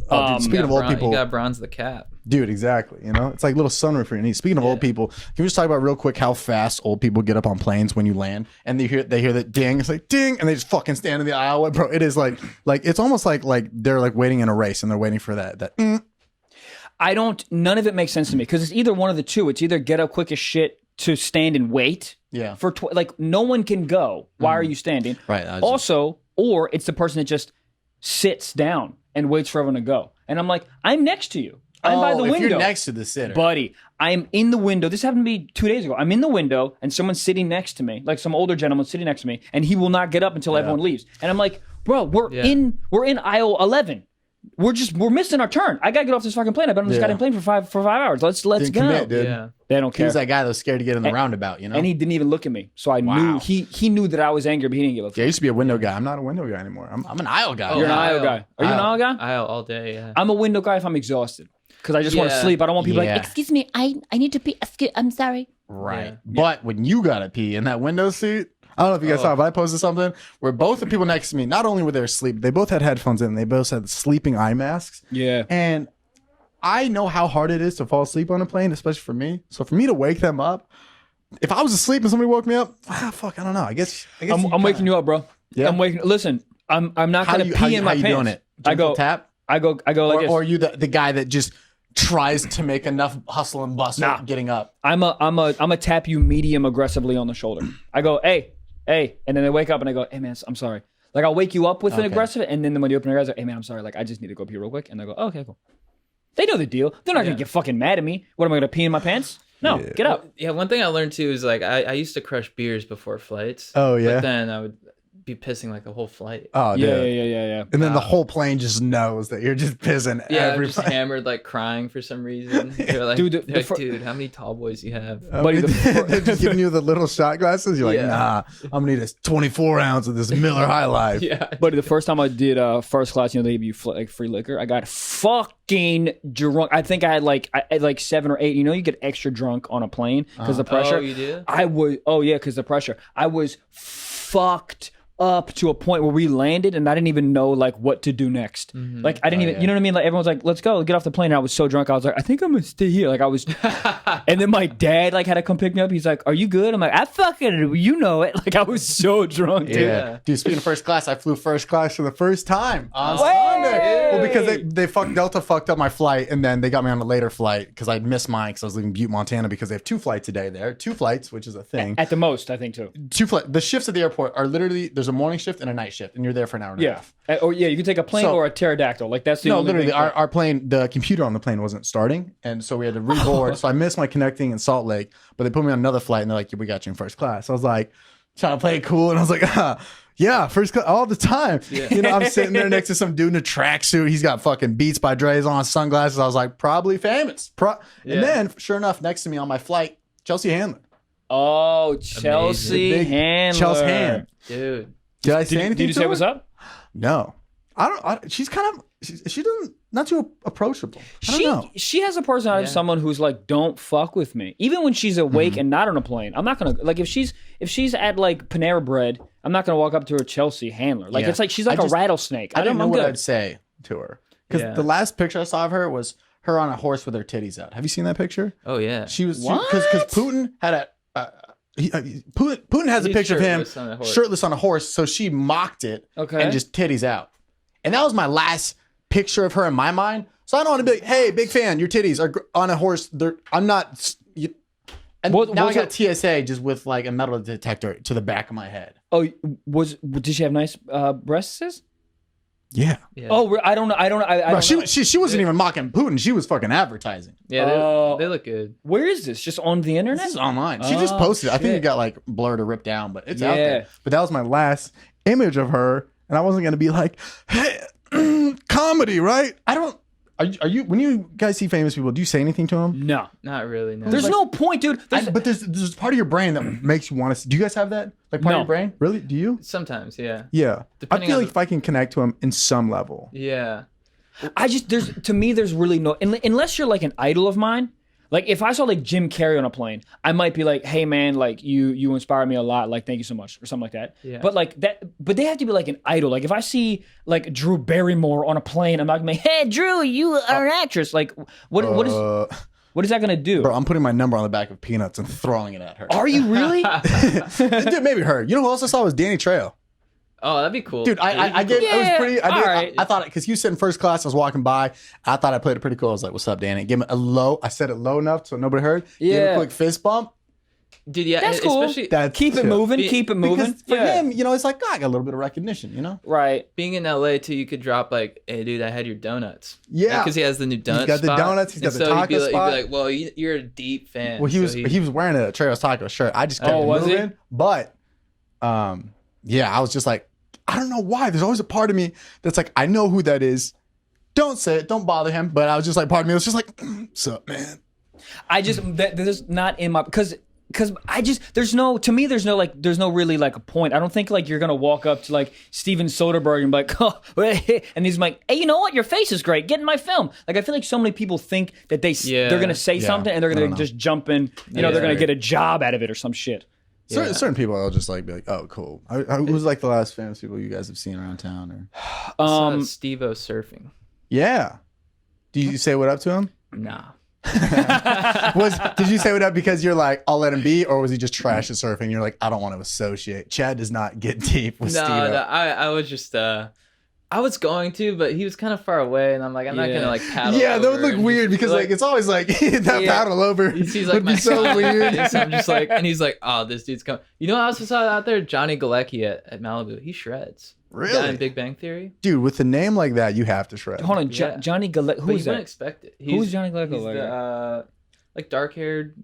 Speaker 1: Oh, dude, speaking of old people,
Speaker 3: you got bronze the cap.
Speaker 1: dude, exactly. You know, it's like little sunroof for your knees. Speaking of old people, can we just talk about real quick how fast old people get up on planes when you land and they hear that ding, it's like ding, and they just fucking stand in the aisle, bro. It is like it's almost like they're like waiting in a race and they're waiting for that.
Speaker 2: None of it makes sense to me because it's either one of the two. It's either get up quick as shit to stand and wait.
Speaker 1: Yeah.
Speaker 2: For like no one can go. Why are you standing?
Speaker 1: Right.
Speaker 2: Also, or it's the person that just sits down and waits for everyone to go. And I'm like, I'm next to you. I'm by the
Speaker 1: if
Speaker 2: window.
Speaker 1: you're next to the sitter.
Speaker 2: Buddy, I'm in the window. This happened to me 2 days ago. I'm in the window and someone's sitting next to me, like some older gentleman sitting next to me, and he will not get up until everyone leaves. And I'm like, bro, we're in aisle 11. We're missing our turn. I gotta get off this fucking plane. I've been on this goddamn plane for five hours. Let's
Speaker 1: Didn't
Speaker 2: go.
Speaker 1: commit, dude.
Speaker 3: Yeah.
Speaker 2: They don't
Speaker 1: He
Speaker 2: care.
Speaker 1: was that guy that was scared to get in the roundabout, you know?
Speaker 2: And he didn't even look at me. So I knew he knew that I was angry, but he didn't give a fuck.
Speaker 1: Yeah, I used to be a window guy. I'm not a window guy anymore. I'm an aisle guy.
Speaker 2: You're an aisle guy. Are you an aisle guy?
Speaker 3: Aisle all day, yeah.
Speaker 2: I'm a window guy if I'm exhausted. Because I just want to
Speaker 3: Yeah.
Speaker 2: sleep. I don't want people
Speaker 1: Yeah.
Speaker 2: like, excuse me, I need to pee. I'm sorry.
Speaker 1: Right.
Speaker 3: Yeah.
Speaker 1: But when you gotta pee in that window seat, I don't know if you guys saw, but I posted something where both the people next to me, not only were they asleep, they both had headphones in. They both had sleeping eye masks.
Speaker 2: Yeah.
Speaker 1: And I know how hard it is to fall asleep on a plane, especially for me. So for me to wake them up, if I was asleep and somebody woke me up, fuck, I don't know. I guess
Speaker 2: I'm waking you up, bro.
Speaker 1: Yeah.
Speaker 2: I'm waking. Listen, I'm not gonna pee in my pants.
Speaker 1: How you doing it?
Speaker 2: I go
Speaker 1: tap,
Speaker 2: I go like this.
Speaker 1: or are you the guy that just tries to make enough hustle and bustle getting up?
Speaker 2: I'm a tap you medium aggressively on the shoulder. I go, hey, and then they wake up and I go, hey man, I'm sorry. Like I'll wake you up with an aggressive, and then when you open your eyes, like, hey man, I'm sorry. Like I just need to go pee real quick, and they go, oh, okay, cool. They know the deal. They're not gonna get fucking mad at me. What am I gonna pee in my pants? No, get up.
Speaker 3: Yeah, one thing I learned too is like I used to crush beers before flights.
Speaker 1: Oh, yeah?
Speaker 3: But then I would be pissing like the whole flight.
Speaker 1: Oh, dude.
Speaker 2: Yeah.
Speaker 1: And then the whole plane just knows that you're just pissing every
Speaker 3: just hammered, like crying for some reason. They're like, dude, how many tall boys you have?
Speaker 2: Buddy,
Speaker 1: they're just giving you the little shot glasses. You're like, nah, I'm gonna need a 24 ounce of this Miller High Life.
Speaker 3: Yeah.
Speaker 2: Buddy, the first time I did first class, they give you like free liquor. I got fucking drunk. I think I had like 7 or 8. You get extra drunk on a plane because the pressure.
Speaker 3: Oh, you do?
Speaker 2: Because the pressure. I was fucked up to a point where we landed and I didn't even know like what to do next. Like I didn't even, you know what I mean? Like everyone's like, let's go, get off the plane. And I was so drunk. I was like, I think I'm gonna stay here. Like I was, and then my dad like had to come pick me up. He's like, are you good? I'm like, I fucking, you know it. Like I was so drunk, dude.
Speaker 1: Yeah. Dude, speaking of first class, I flew first class for the first time on Sunday. Well, because Delta fucked up my flight and then they got me on a later flight because I'd missed mine because I was leaving Butte, Montana because they have 2 flights a day there. 2 flights, which is a thing.
Speaker 2: At the most, I think too.
Speaker 1: 2 flights. The shifts at the airport are literally, there's a morning shift and a night shift and you're there for an hour and a half.
Speaker 2: Or you can take a plane or a pterodactyl. Like that's the only
Speaker 1: literally
Speaker 2: thing.
Speaker 1: our plane, the computer on the plane wasn't starting. And so we had to reboard. So I missed my connecting in Salt Lake, but they put me on another flight and they're like, we got you in first class. I was like, trying to play it cool. And I was like, yeah, first class all the time. Yeah. I'm sitting there next to some dude in a tracksuit. He's got fucking Beats by Dre's on, sunglasses. I was like, probably famous. And then, sure enough, next to me on my flight, Chelsea Handler.
Speaker 2: Oh, Chelsea Handler.
Speaker 1: Chelsea Handler.
Speaker 3: Dude.
Speaker 1: Did I say anything
Speaker 2: Did you
Speaker 1: to
Speaker 2: say
Speaker 1: her?
Speaker 2: what's up?
Speaker 1: No. She's kind of, she doesn't, not too approachable. I don't know.
Speaker 2: She has a personality of someone who's like, don't fuck with me. Even when she's awake and not on a plane, I'm not gonna, like if she's at like Panera Bread, I'm not gonna walk up to her Chelsea Handler. Like it's like she's like a rattlesnake.
Speaker 1: I don't know what
Speaker 2: good.
Speaker 1: I'd say to her. Because the last picture I saw of her was her on a horse with her titties out. Have you seen that picture?
Speaker 3: Oh yeah.
Speaker 1: She was, because Putin had Putin has a picture of him shirtless on a horse, so she mocked it and just titties out. And that was my last picture of her in my mind. So I don't want to be like, hey, big fan, your titties are on a horse. I'm not. Now I got TSA just with like a metal detector to the back of my head.
Speaker 2: Oh, did she have nice breasts?
Speaker 1: Yeah.
Speaker 2: Oh, I don't know.
Speaker 1: She wasn't even mocking Putin. She was fucking advertising.
Speaker 3: Yeah, they look good.
Speaker 2: Where is this? Just on the internet?
Speaker 1: This is online. She just posted it. I think it got like blurred or ripped down, but it's out there. But that was my last image of her, and I wasn't gonna be like, hey, comedy, right? I don't. Are you when you guys see famous people, do you say anything to them?
Speaker 2: No,
Speaker 3: not really. No.
Speaker 2: There's no point, dude.
Speaker 1: But there's part of your brain that makes you want to. Do you guys have that? Like part of your brain? Really? Do you?
Speaker 3: Sometimes, yeah.
Speaker 1: Yeah. I feel like if I can connect to him in some level.
Speaker 3: Yeah.
Speaker 2: To me, there's really no, unless you're like an idol of mine. Like if I saw like Jim Carrey on a plane, I might be like, hey man, like you inspire me a lot. Like, thank you so much or something like that.
Speaker 3: Yeah.
Speaker 2: But like that, but they have to be like an idol. Like if I see like Drew Barrymore on a plane, I'm not gonna be, hey Drew, you are an actress. Like what is that gonna do?
Speaker 1: Bro, I'm putting my number on the back of Peanuts and throwing it at her.
Speaker 2: Are you really?
Speaker 1: Dude, maybe her. You know who else I saw was Danny Trejo.
Speaker 3: Oh, that'd be cool.
Speaker 1: Dude, I thought it because you said in first class, I was walking by. I thought I played it pretty cool. I was like, what's up, Danny? Give him a low. I said it low enough so nobody heard.
Speaker 2: Yeah.
Speaker 1: Give him a quick fist bump.
Speaker 3: Dude, yeah.
Speaker 2: That's cool. Keep it moving.
Speaker 1: Because for him, it's like, I got a little bit of recognition,
Speaker 2: Right.
Speaker 3: Being in LA too, you could drop like, hey dude, I had your donuts.
Speaker 1: Yeah.
Speaker 3: Because he has the new donut
Speaker 1: He's got
Speaker 3: spot.
Speaker 1: the donuts. He's got the taco spot.
Speaker 3: He'd be like, well, you're a deep fan.
Speaker 1: Well, he was wearing a Trejo's taco shirt. I just kept
Speaker 2: was
Speaker 1: moving.
Speaker 2: he?
Speaker 1: But, yeah, I was just like, I don't know why. There's always a part of me that's like, I know who that is. Don't say it. Don't bother him. But I was just like, part of me was just like, what's up, man?
Speaker 2: There's not in my, because there's no really like a point. I don't think like you're gonna walk up to like Steven Soderbergh and be like, oh, and he's like, hey, you know what? Your face is great. Get in my film. Like I feel like so many people think that they're gonna say something and they're gonna just jump in. They're gonna get a job out of it or some shit.
Speaker 1: Certain people will just like be like, oh, cool. Who's like the last famous people you guys have seen around town? Or
Speaker 3: Steve-O surfing.
Speaker 1: Yeah. Do you say what up to him?
Speaker 3: Nah.
Speaker 1: Did you say what up because you're like, I'll let him be, or was he just trash at surfing? You're like, I don't want to associate. Chad does not get deep with Steve-O.
Speaker 3: No, I was just I was going to, but he was kind of far away, and I'm like, I'm not gonna like paddle.
Speaker 1: Yeah, that would look weird because like it's always like that paddle over.
Speaker 3: He's like, would be so weird. So I'm just like, and he's like, oh, this dude's coming. You know, I also saw out there Johnny Galecki at Malibu. He shreds.
Speaker 1: Really?
Speaker 3: The guy in Big Bang Theory.
Speaker 1: Dude, with a name like that, you have to shred.
Speaker 2: Hold on, Johnny Galecki. Who's that?
Speaker 3: You wouldn't expect it.
Speaker 2: Who's Johnny Galecki?
Speaker 3: He's like dark-haired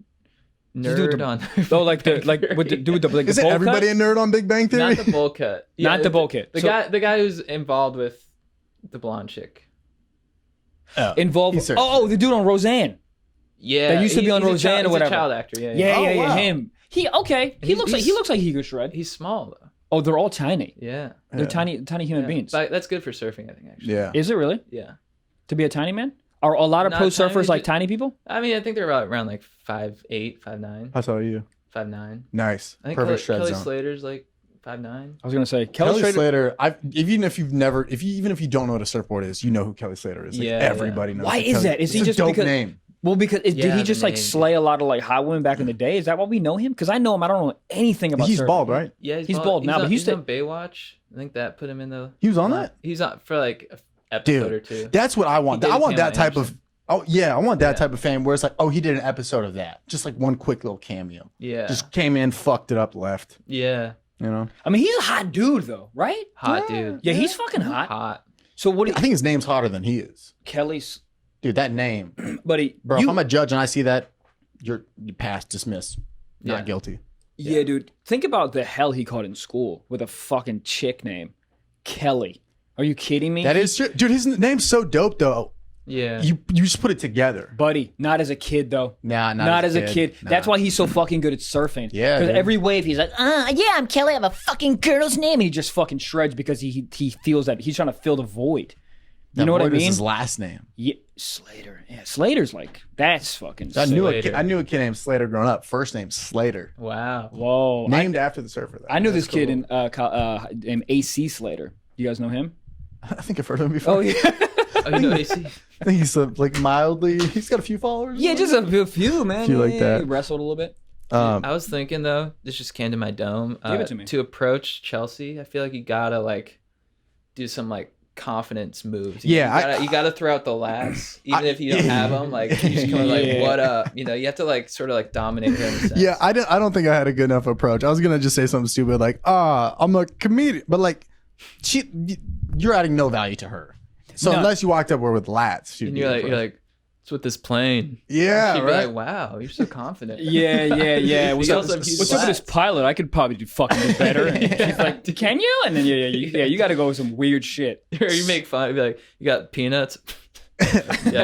Speaker 3: nerd on.
Speaker 2: Oh, like with the dude with the like
Speaker 1: Is
Speaker 2: the
Speaker 1: it
Speaker 2: bowl
Speaker 1: everybody
Speaker 2: cut?
Speaker 1: a nerd on Big Bang Theory?
Speaker 3: Not the bowl cut.
Speaker 2: Not the bowl cut.
Speaker 3: The
Speaker 2: So-
Speaker 3: guy who's involved with the blonde chick.
Speaker 2: Involved.
Speaker 1: He's
Speaker 2: Oh, the dude on Roseanne.
Speaker 3: Yeah,
Speaker 2: That used to be on
Speaker 3: he's
Speaker 2: Roseanne or
Speaker 3: he's
Speaker 2: whatever.
Speaker 3: a child actor. Yeah,
Speaker 2: Yeah,
Speaker 1: Oh, wow.
Speaker 2: him. He looks like he could shred.
Speaker 3: He's small though.
Speaker 2: Oh, they're all tiny.
Speaker 3: Yeah,
Speaker 2: They're tiny human
Speaker 3: yeah.
Speaker 2: beings.
Speaker 3: But that's good for surfing, I think. Actually.
Speaker 1: Yeah.
Speaker 2: Is it really?
Speaker 3: Yeah.
Speaker 2: To be a tiny man? Are a lot of
Speaker 3: Not
Speaker 2: pro
Speaker 3: tiny,
Speaker 2: surfers like
Speaker 3: just-
Speaker 2: tiny people?
Speaker 3: I mean, I think they're around like 5'8", 5'9",
Speaker 1: I saw you.
Speaker 3: 5'9".
Speaker 1: Nice.
Speaker 3: I think
Speaker 1: Perfect shred
Speaker 3: Kelly
Speaker 1: zone.
Speaker 3: Slater's like 5'9".
Speaker 2: I was gonna say
Speaker 1: Kelly
Speaker 2: Slater.
Speaker 1: Slater. Even if you don't know what a surfboard is, you know who Kelly Slater is. Like,
Speaker 3: Yeah,
Speaker 1: everybody knows.
Speaker 2: Why
Speaker 1: who
Speaker 2: is
Speaker 1: Kelly-
Speaker 2: that? Is he
Speaker 1: It's a
Speaker 2: just
Speaker 1: dope
Speaker 2: because-
Speaker 1: name?
Speaker 2: Well, because did
Speaker 3: Yeah,
Speaker 2: he
Speaker 3: the
Speaker 2: just like
Speaker 3: name.
Speaker 2: slay a lot of like hot women back in the day? Is that why we know him? Because I know him. I don't know anything about.
Speaker 1: He's
Speaker 2: surfing.
Speaker 1: bald, right?
Speaker 3: Yeah,
Speaker 2: He's bald now, but
Speaker 3: he's
Speaker 2: he's
Speaker 3: on Baywatch. I think that put him in the.
Speaker 1: He was on that?
Speaker 3: He's on for like an episode or two.
Speaker 1: That's what I want.
Speaker 3: He did
Speaker 1: I want
Speaker 3: Pamela
Speaker 1: that type
Speaker 3: Anderson.
Speaker 1: of. Oh yeah, I want that
Speaker 3: Yeah.
Speaker 1: type of fame where it's like, oh, he did an episode of that, just like one quick little cameo.
Speaker 3: Yeah,
Speaker 1: Just came in, fucked it up, left.
Speaker 3: yeah,
Speaker 1: You know.
Speaker 2: I mean, he's a hot dude though, right?
Speaker 3: hot dude.
Speaker 2: Yeah, he's fucking hot.
Speaker 3: Hot.
Speaker 2: So what? Do
Speaker 1: I think his name's hotter than he is,
Speaker 2: Kelly's
Speaker 1: dude. That name,
Speaker 2: buddy,
Speaker 1: bro.
Speaker 2: you-
Speaker 1: If I'm a judge and I see that, you pass, dismiss,
Speaker 3: Yeah.
Speaker 1: not guilty.
Speaker 2: yeah, dude. Think about the hell he caught in school with a fucking chick name, Kelly. Are you kidding me?
Speaker 1: That is true, dude. His name's so dope though.
Speaker 3: Yeah.
Speaker 1: You just put it together.
Speaker 2: buddy. Not as a kid though.
Speaker 1: Nah,
Speaker 2: Not as a kid.
Speaker 1: Nah.
Speaker 2: That's why he's so fucking good at surfing.
Speaker 1: Yeah,
Speaker 2: Because
Speaker 1: dude.
Speaker 2: every wave he's like, yeah, I'm Kelly. I have a fucking girl's name, and he just fucking shreds because he feels that he's trying to fill the void. You
Speaker 1: That
Speaker 2: know what I
Speaker 1: boy was
Speaker 2: mean?
Speaker 1: His last name.
Speaker 2: Yeah, Slater. Yeah, Slater's like that's fucking.
Speaker 1: I knew
Speaker 3: Slater.
Speaker 1: I knew a kid named Slater growing up. First name Slater,
Speaker 3: Wow.
Speaker 2: Whoa.
Speaker 1: named after the surfer. Though.
Speaker 2: I knew
Speaker 1: That's
Speaker 2: this kid
Speaker 1: cool.
Speaker 2: in AC Slater. You guys know him?
Speaker 1: I think I've heard of him before.
Speaker 2: Oh yeah.
Speaker 3: Oh, you know AC?
Speaker 1: I think he's like mildly. He's got a few followers.
Speaker 2: Yeah, just a few, man.
Speaker 1: Few like
Speaker 2: Yeah,
Speaker 1: that.
Speaker 2: He wrestled a little bit.
Speaker 3: I was thinking though, this just came to my dome.
Speaker 2: Give it to me.
Speaker 3: To approach Chelsea, I feel like you gotta like do some like confidence moves.
Speaker 1: Yeah,
Speaker 3: you gotta throw out the lats, even if you don't have them. Like you just come like,
Speaker 2: Yeah.
Speaker 3: what up? You know, you have to like sort of like dominate her in a sense.
Speaker 1: Yeah, I don't think I had a good enough approach. I was gonna just say something stupid like, I'm a comedian, but like, you're adding no value to her. So
Speaker 2: No.
Speaker 1: unless you walked up with lats, she'd
Speaker 3: And
Speaker 1: be
Speaker 3: you're like,
Speaker 1: impressed.
Speaker 3: it's with this plane.
Speaker 1: Yeah,
Speaker 3: She'd be
Speaker 1: right.
Speaker 3: like, wow, you're so confident.
Speaker 2: Yeah. What's
Speaker 3: You
Speaker 2: up,
Speaker 3: also have huge
Speaker 2: what's up with this
Speaker 3: lats.
Speaker 2: pilot? I could probably do fucking do better. And she's like, can you? And then you got to go with some weird shit.
Speaker 3: Or you make fun. You'd be like, you got peanuts? Yeah,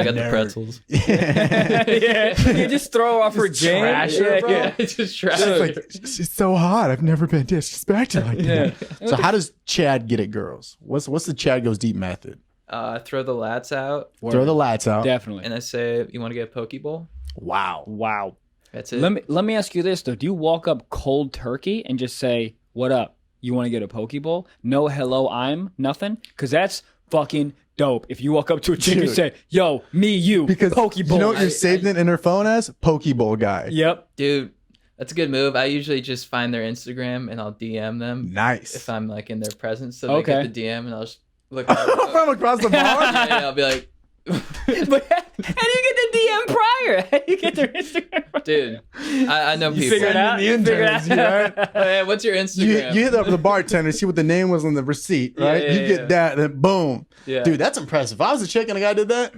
Speaker 3: I got the
Speaker 1: Nerd.
Speaker 3: pretzels.
Speaker 2: Yeah, you just throw off her jam.
Speaker 3: Trash her, bro.
Speaker 2: Yeah.
Speaker 3: Just trash
Speaker 1: She's
Speaker 3: her.
Speaker 1: like, she's so hot. I've never been disrespected like that. So how does Chad get at girls? What's the Chad goes deep method?
Speaker 3: Throw the lats out,
Speaker 1: Throw the lats out.
Speaker 2: Definitely.
Speaker 3: and I say, you want to get a Pokeball?
Speaker 1: Wow.
Speaker 2: Wow.
Speaker 3: That's it.
Speaker 2: Let me ask you this though: do you walk up cold turkey and just say, "What up? You want to get a Pokeball?" No, hello, I'm nothing. Because that's fucking dope. If you walk up to a chick and
Speaker 1: Dude.
Speaker 2: say, "Yo, me, you,
Speaker 1: Because
Speaker 2: Pokeball."
Speaker 1: you know what you're saved it in her phone as? Pokeball guy.
Speaker 2: Yep.
Speaker 3: Dude, that's a good move. I usually just find their Instagram and I'll DM them
Speaker 1: Nice.
Speaker 3: if I'm like in their presence. So
Speaker 2: Okay.
Speaker 3: they get the DM and I'll just look.
Speaker 1: From across the bar?
Speaker 3: Yeah, I'll be like,
Speaker 2: But how do you get the DM prior? How do you get their Instagram?
Speaker 3: dude, I know
Speaker 2: You
Speaker 3: people.
Speaker 2: figure it out.
Speaker 1: the
Speaker 2: You figure it
Speaker 1: interns,
Speaker 2: out.
Speaker 3: Oh, yeah, what's your
Speaker 1: You
Speaker 3: Instagram?
Speaker 1: hit up the bartender, see what the name was on the receipt, right?
Speaker 3: Yeah,
Speaker 1: you
Speaker 3: yeah,
Speaker 1: get
Speaker 3: yeah.
Speaker 1: that, and then boom.
Speaker 3: Yeah.
Speaker 1: Dude, that's impressive. If I was a chick and a guy did that,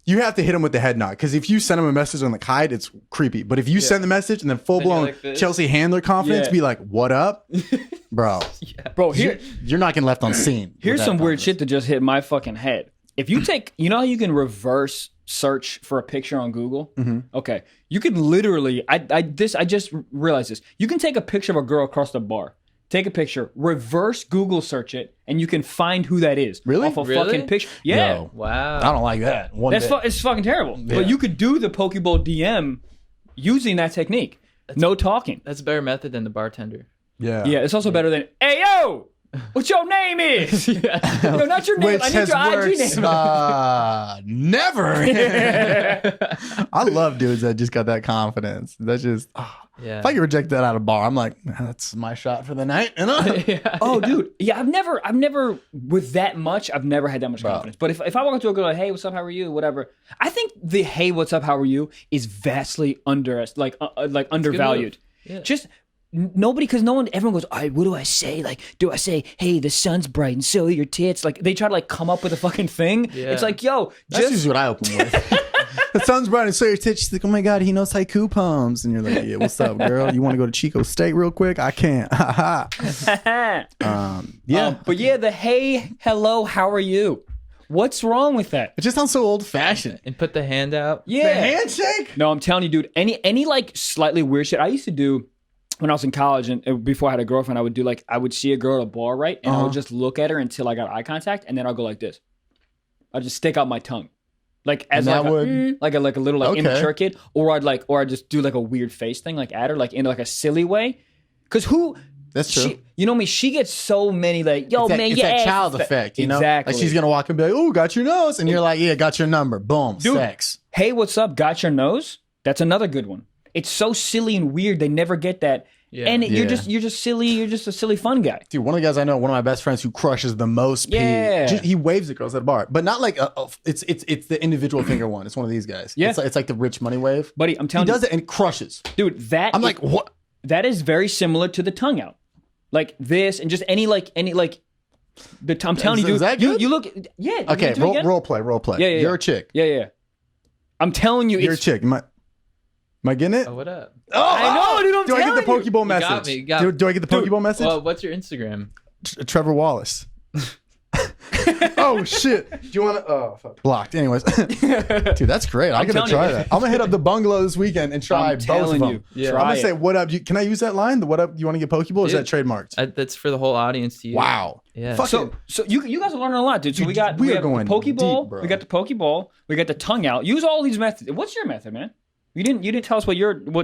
Speaker 1: you have to hit him with the head nod. Because if you send him a message on the kite, it's creepy. But if you send the message and then full blown
Speaker 3: like this.
Speaker 1: Chelsea handler confidence,
Speaker 2: Yeah.
Speaker 1: be like, what up? Bro,
Speaker 2: Bro, here,
Speaker 1: you're not getting left on scene. with
Speaker 2: here's
Speaker 1: that
Speaker 2: some weird
Speaker 1: confidence.
Speaker 2: shit that just hit my fucking head. If you take, you know how you can reverse search for a picture on Google? Okay. You can literally, I just realized this. You can take a picture of a girl across the bar. Take a picture, reverse Google search it, and you can find who that is.
Speaker 1: Really?
Speaker 2: Off a
Speaker 3: Really?
Speaker 2: fucking picture. Yeah.
Speaker 1: Yo,
Speaker 3: Wow.
Speaker 1: I don't like that. One
Speaker 2: That's
Speaker 1: bit.
Speaker 2: it's fucking terrible. But you could do the Pokeball DM using that technique. No talking.
Speaker 3: That's a better method than the bartender.
Speaker 1: Yeah.
Speaker 2: Yeah, it's also better than, hey, yo, what your name is? No, not your name.
Speaker 1: Which
Speaker 2: I need
Speaker 1: has
Speaker 2: your
Speaker 1: worked
Speaker 2: IG name.
Speaker 1: never. I love dudes that just got that confidence. That's just,
Speaker 3: Yeah.
Speaker 1: if I get rejected out of a bar, I'm like, that's my shot for the night. You know?
Speaker 2: Oh, dude. Yeah, I've never, with that much, I've never had that much confidence. But if I walk up to a girl like, hey, what's up, how are you, whatever, I think the hey, what's up, how are you is vastly undervalued.
Speaker 3: Yeah.
Speaker 2: Just nobody, because everyone goes, all right, what do I say? Like, do I say, hey, the sun's bright and so are your tits? Like, they try to like come up with a fucking thing.
Speaker 3: Yeah.
Speaker 2: It's like, yo,
Speaker 1: That's
Speaker 2: just
Speaker 1: usually what I open with. The sun's bright and so your tits. She's like, oh my God, he knows haiku poems. And you're like, yeah, what's up, girl? You want to go to Chico State real quick? I can't. Yeah.
Speaker 2: But yeah, the hey, hello, how are you? What's wrong with that?
Speaker 1: It just sounds so old fashioned.
Speaker 3: And put the hand out.
Speaker 2: Yeah.
Speaker 1: The handshake?
Speaker 2: No, I'm telling you, dude, any like slightly weird shit I used to do when I was in college and before I had a girlfriend, I would do like, I would see a girl at a bar, right? And I would just look at her until I got eye contact, and then I'll go like this. I'd just stick out my tongue. Like as like a little like immature kid. Or I'd just do like a weird face thing like at her, like in like a silly way. Cause
Speaker 1: that's true.
Speaker 2: You know me, she gets so many like, yo, man,
Speaker 1: it's that child effect, you know?
Speaker 2: Exactly.
Speaker 1: Like she's gonna walk and be like, oh, got your nose. And you're like, yeah, got your number. Boom. Dude, sex.
Speaker 2: Hey, what's up? Got your nose? That's another good one. It's so silly and weird. They never get that. Yeah. And you're just silly. You're just a silly fun guy.
Speaker 1: Dude, one of the guys I know, one of my best friends who crushes the most pee. He waves at girls at a bar, but not like it's the individual finger one. It's one of these guys. Yeah. It's like the rich money wave.
Speaker 2: Buddy, I'm telling you.
Speaker 1: He does it and crushes.
Speaker 2: Dude,
Speaker 1: I'm like, what?
Speaker 2: That is very similar to the tongue out. Like this and just any I'm telling you, dude.
Speaker 1: Is that good?
Speaker 2: You look, yeah.
Speaker 1: Okay, role play.
Speaker 2: Yeah.
Speaker 1: You're a chick.
Speaker 2: Yeah. I'm telling you,
Speaker 1: you're a chick. Am I getting it?
Speaker 3: Oh, what up?
Speaker 2: Oh, I know, dude.
Speaker 1: Do I get the Pokeball message? Do I get the Pokeball message?
Speaker 3: Well, what's your Instagram?
Speaker 1: Trevor Wallace. Oh shit! Do you want to? Oh, fuck. Blocked. Anyways, dude, that's great. I'm gonna try that. I'm gonna hit up the bungalow this weekend and try both of them.
Speaker 2: Yeah.
Speaker 1: I'm gonna say, "What up?" Can I use that line? The "What up?" You want to get Pokeball? Or is that trademarked?
Speaker 3: That's for the whole audience to use.
Speaker 1: Wow.
Speaker 3: Yeah.
Speaker 2: So you guys are learning a lot, dude. So we have the Pokeball. Deep, we got the Pokeball. We got the tongue out. Use all these methods. What's your method, man? You didn't tell us what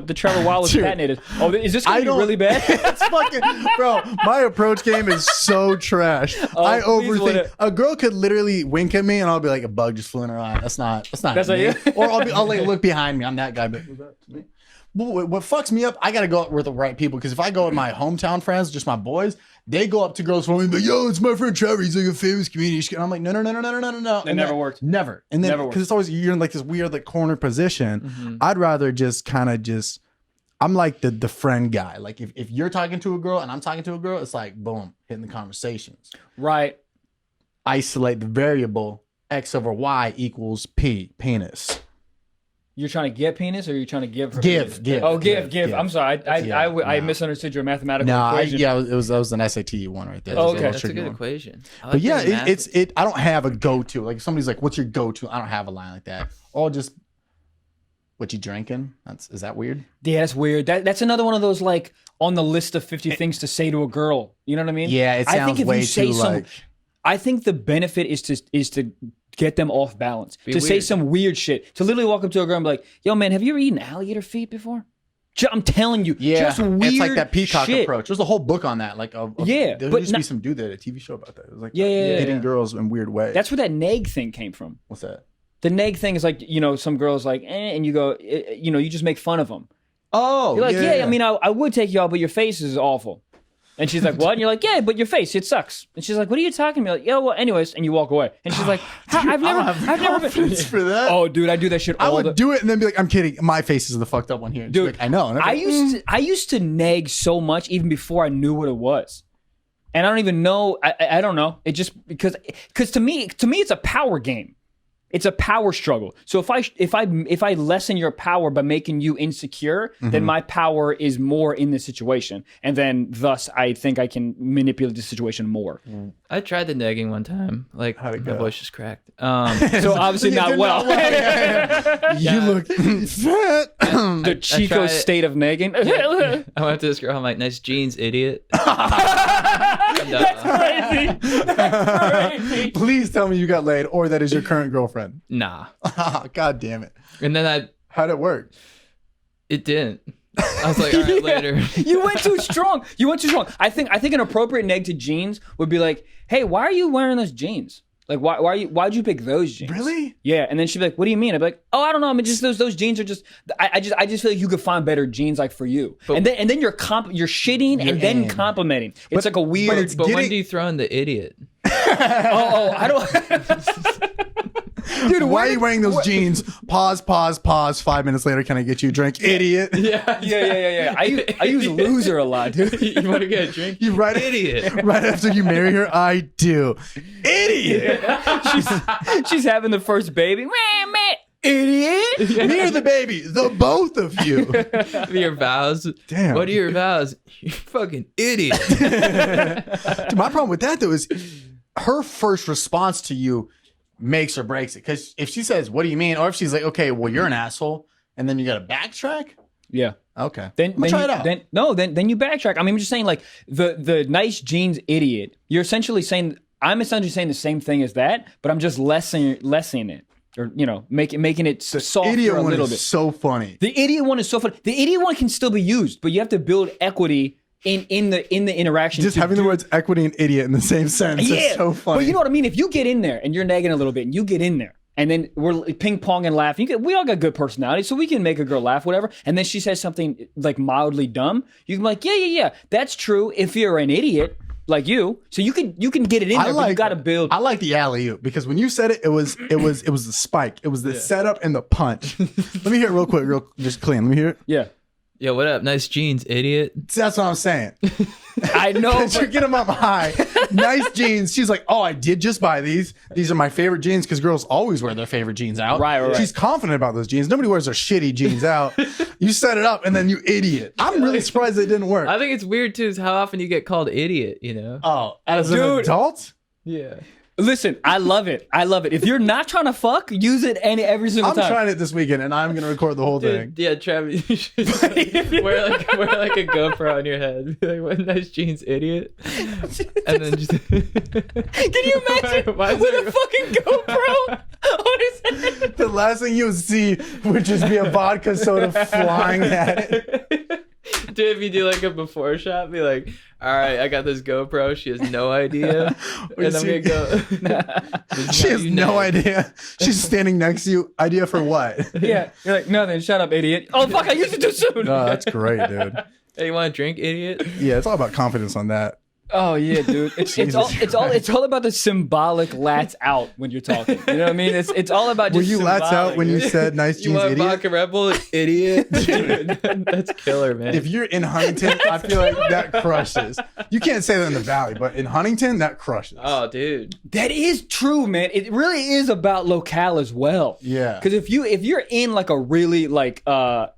Speaker 2: the Trevor Wallace patent is. Oh, is this gonna be really bad?
Speaker 1: It's fucking, bro. My approach game is so trash. I overthink. A girl could literally wink at me, and I'll be like, a bug just flew in her eye. That's not me. Or I'll like look behind me. I'm that guy. But was that me? What fucks me up? I gotta go out with the right people, because if I go with my hometown friends, just my boys, they go up to girls for me, but yo, it's my friend Trevor. He's like a famous comedian. And I'm like, no.
Speaker 2: It never worked.
Speaker 1: Never. And then because it's always you're in like this weird like corner position. Mm-hmm. I'd rather just kind of I'm like the friend guy. Like if you're talking to a girl and I'm talking to a girl, it's like boom, hitting the conversations.
Speaker 2: Right.
Speaker 1: Isolate the variable X over Y equals P, penis.
Speaker 2: You're trying to get penis, or you're trying to give her
Speaker 1: give?
Speaker 2: Oh, give. I'm sorry. I misunderstood your mathematical equation.
Speaker 1: It was an SAT one right there.
Speaker 2: Oh, okay.
Speaker 3: That's a good equation.
Speaker 1: But yeah, I don't have a go-to. Like if somebody's like, what's your go-to? I don't have a line like that. Or just, what you drinking? Is that weird?
Speaker 2: Yeah, that's weird. That's another one of those like on the list of 50 things to say to a girl. You know what I mean?
Speaker 1: Yeah, it sounds way too like.
Speaker 2: I think the benefit is to get them off balance. Say some weird shit. To literally walk up to a girl and be like, yo, man, have you ever eaten alligator feet before? I'm telling you.
Speaker 1: Yeah,
Speaker 2: just weird
Speaker 1: it's like that peacock
Speaker 2: shit.
Speaker 1: Approach. There's a whole book on that. Like, there used to be some dude that had a TV show about that. It was like hitting girls in weird ways.
Speaker 2: That's where that neg thing came from.
Speaker 1: What's that?
Speaker 2: The neg thing is like, some girls like, and you go, you just make fun of them.
Speaker 1: Oh,
Speaker 2: you're like, I mean, I would take you out, but your face is awful. And she's like, what? And you're like, yeah, but your face, it sucks. And she's like, what are you talking about? Like, yeah, well, anyways. And you walk away. And she's like, I've never been
Speaker 1: for that.
Speaker 2: Oh, dude, I do that shit all
Speaker 1: I would do it and then be like, I'm kidding. My face is the fucked up one here.
Speaker 2: Dude,
Speaker 1: like, I know. And
Speaker 2: I used to nag so much even before I knew what it was. And I don't even know. I don't know. It just because to me it's a power game. It's a power struggle. So if I lessen your power by making you insecure, then my power is more in the situation, and then thus I think I can manipulate the situation more.
Speaker 3: I tried the negging one time. Like my voice just cracked.
Speaker 2: So obviously not well.
Speaker 1: You look fat.
Speaker 2: The Chico state of negging.
Speaker 3: I went to this girl. I'm like, nice jeans, idiot.
Speaker 2: That's crazy. That's crazy.
Speaker 1: Please tell me you got laid, or that is your current girlfriend.
Speaker 3: Nah.
Speaker 1: God damn it.
Speaker 3: And then
Speaker 1: how'd it work?
Speaker 3: It didn't. I was like, all right, later.
Speaker 2: You went too strong. I think an appropriate neg to jeans would be like, hey, why are you wearing those jeans? Like, why'd you pick those jeans?
Speaker 1: Really?
Speaker 2: Yeah. And then she'd be like, what do you mean? I'd be like, oh, I don't know. I mean, just those jeans are just, I just feel like you could find better jeans like for you. But, and then you're shitting and then complimenting. It's like a weird.
Speaker 3: But when do you throw in the idiot?
Speaker 2: I don't.
Speaker 1: Dude, why are you wearing those jeans? Pause. 5 minutes later, can I get you a drink? Idiot.
Speaker 2: Yeah. I use loser a lot, dude.
Speaker 3: You want to get a drink?
Speaker 1: You right,
Speaker 3: idiot.
Speaker 1: Right after you marry her, I do. Idiot.
Speaker 2: She's having the first baby. idiot.
Speaker 1: Me or the baby? The both of you.
Speaker 3: Your vows.
Speaker 1: Damn.
Speaker 3: What are your vows? You fucking idiot.
Speaker 1: Dude, my problem with that though is her first response to you makes or breaks it. Because if she says, "What do you mean?" or if she's like, "Okay, well, you're an asshole," and then you got to backtrack.
Speaker 2: Yeah.
Speaker 1: Okay.
Speaker 2: Then
Speaker 1: try
Speaker 2: you,
Speaker 1: it out.
Speaker 2: Then you backtrack. I mean, I'm just saying, like the nice jeans idiot. You're essentially saying I'm essentially saying the same thing as that, but I'm just lessening it, or making it softer
Speaker 1: Idiot
Speaker 2: a
Speaker 1: one
Speaker 2: little
Speaker 1: is
Speaker 2: bit.
Speaker 1: so funny.
Speaker 2: The idiot one is so funny. The idiot one can still be used, but you have to build equity in the interaction.
Speaker 1: Just having the words equity and idiot in the same sentence is so funny.
Speaker 2: But you know what I mean? If you get in there and you're nagging a little bit and you get in there and then we're ping pong and laughing, we all got good personality, so we can make a girl laugh, whatever. And then she says something like mildly dumb. You can be like, yeah, that's true if you're an idiot like you. So you can get it in there, but you got to build.
Speaker 1: I like the alley-oop because when you said it, it was the spike. It was the setup and the punch. Let me hear it real quick, just clean. Let me hear it.
Speaker 2: Yeah.
Speaker 3: Yo, what up? Nice jeans, idiot.
Speaker 1: That's what I'm saying.
Speaker 2: I know.
Speaker 1: You get them up high. Nice jeans. She's like, oh, I did just buy these. These are my favorite jeans because girls always wear their favorite jeans out.
Speaker 2: Right.
Speaker 1: She's confident about those jeans. Nobody wears their shitty jeans out. You set it up and then you idiot. I'm really surprised it didn't work.
Speaker 3: I think it's weird too is how often you get called idiot,
Speaker 1: Oh, as an adult?
Speaker 3: Yeah.
Speaker 2: Listen, I love it. If you're not trying to fuck, use it every single
Speaker 1: I'm
Speaker 2: time.
Speaker 1: trying it this weekend and I'm gonna record the whole thing.
Speaker 3: Yeah, Travis, you should wear like a GoPro on your head. Be like, what nice jeans, idiot. And then just
Speaker 2: Can you imagine with a fucking GoPro on his head?
Speaker 1: The last thing you would see would just be a vodka soda flying at it.
Speaker 3: Dude, if you do like a before shot, be like, all right, I got this GoPro. She has no idea. And I'm going to go.
Speaker 1: She has no idea. She's standing next to you. Idea for what?
Speaker 2: Yeah. You're like, nothing. Shut up, idiot. Oh, fuck. I used it too soon.
Speaker 1: No, that's great, dude.
Speaker 3: Hey, you want a drink, idiot?
Speaker 1: Yeah, it's all about confidence on that.
Speaker 2: Oh yeah, dude. It's all about the symbolic lats out when you're talking. You know what I mean? It's all about just
Speaker 1: Were you lats out when you said nice
Speaker 3: You
Speaker 1: jeans,
Speaker 3: want
Speaker 1: idiot?
Speaker 3: vodka Red Bull, idiot? Dude, that's killer, man.
Speaker 1: If you're in Huntington, I feel like that crushes. You can't say that in the Valley, but in Huntington, that crushes.
Speaker 3: Oh, dude.
Speaker 2: That is true, man. It really is about locale as well.
Speaker 1: Yeah.
Speaker 2: Because if you're in like a really like kind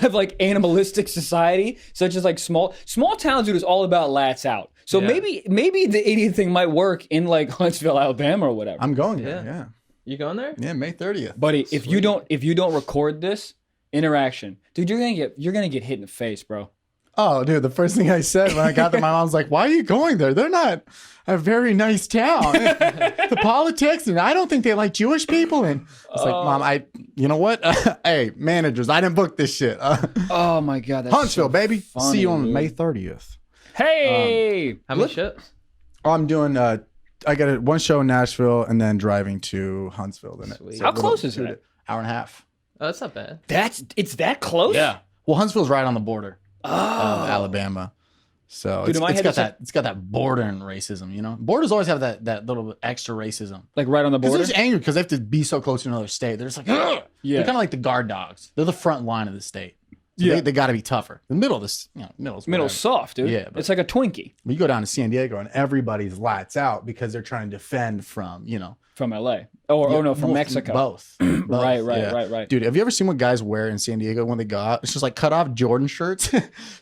Speaker 2: of like animalistic society, such as like small towns, dude, is all about lats out. So
Speaker 3: Yeah.
Speaker 2: maybe the idiot thing might work in like Huntsville, Alabama, or whatever.
Speaker 1: I'm going there. Yeah.
Speaker 3: You going there?
Speaker 1: Yeah, May 30th.
Speaker 2: Buddy, if you don't record this interaction, dude, you're gonna get hit in the face, bro.
Speaker 1: Oh, dude, the first thing I said when I got there, my mom's like, "Why are you going there? They're not a very nice town. The politics, and I don't think they like Jewish people." And I was like, "Mom, you know what? Hey, managers, I didn't book this shit.
Speaker 2: Oh my god, that's
Speaker 1: Huntsville,
Speaker 2: so
Speaker 1: baby.
Speaker 2: funny,
Speaker 1: See you on
Speaker 2: dude.
Speaker 1: May 30th."
Speaker 2: Hey,
Speaker 3: How many shows?
Speaker 1: I'm doing. I got one show in Nashville and then driving to Huntsville. The
Speaker 3: Sweet.
Speaker 2: How close is that?
Speaker 1: Hour and a half.
Speaker 3: Oh, that's not bad.
Speaker 2: It's that close?
Speaker 1: Yeah. Well, Huntsville's right on the border
Speaker 2: Oh.
Speaker 1: of Alabama. So
Speaker 2: Dude, in my
Speaker 1: it's
Speaker 2: head,
Speaker 1: got it's got that border and racism, you know? Borders always have that little extra racism.
Speaker 2: Like right on the
Speaker 1: Because
Speaker 2: border.
Speaker 1: they're just angry because they have to be so close to another state. They're just like, ugh!
Speaker 2: Yeah.
Speaker 1: They're kind of like the guard dogs. They're the front line of the state. So
Speaker 2: Yeah.
Speaker 1: they got to be tougher. The middle of this, middle's
Speaker 2: Middle's soft, dude.
Speaker 1: Yeah, but-
Speaker 2: It's like a Twinkie
Speaker 1: You go down to San Diego and everybody's lights out because they're trying to defend from,
Speaker 2: from LA. From
Speaker 1: well,
Speaker 2: Mexico.
Speaker 1: Both.
Speaker 2: Right.
Speaker 1: Yeah. Dude, have you ever seen what guys wear in San Diego when they go out? It's just like cut off Jordan shirts,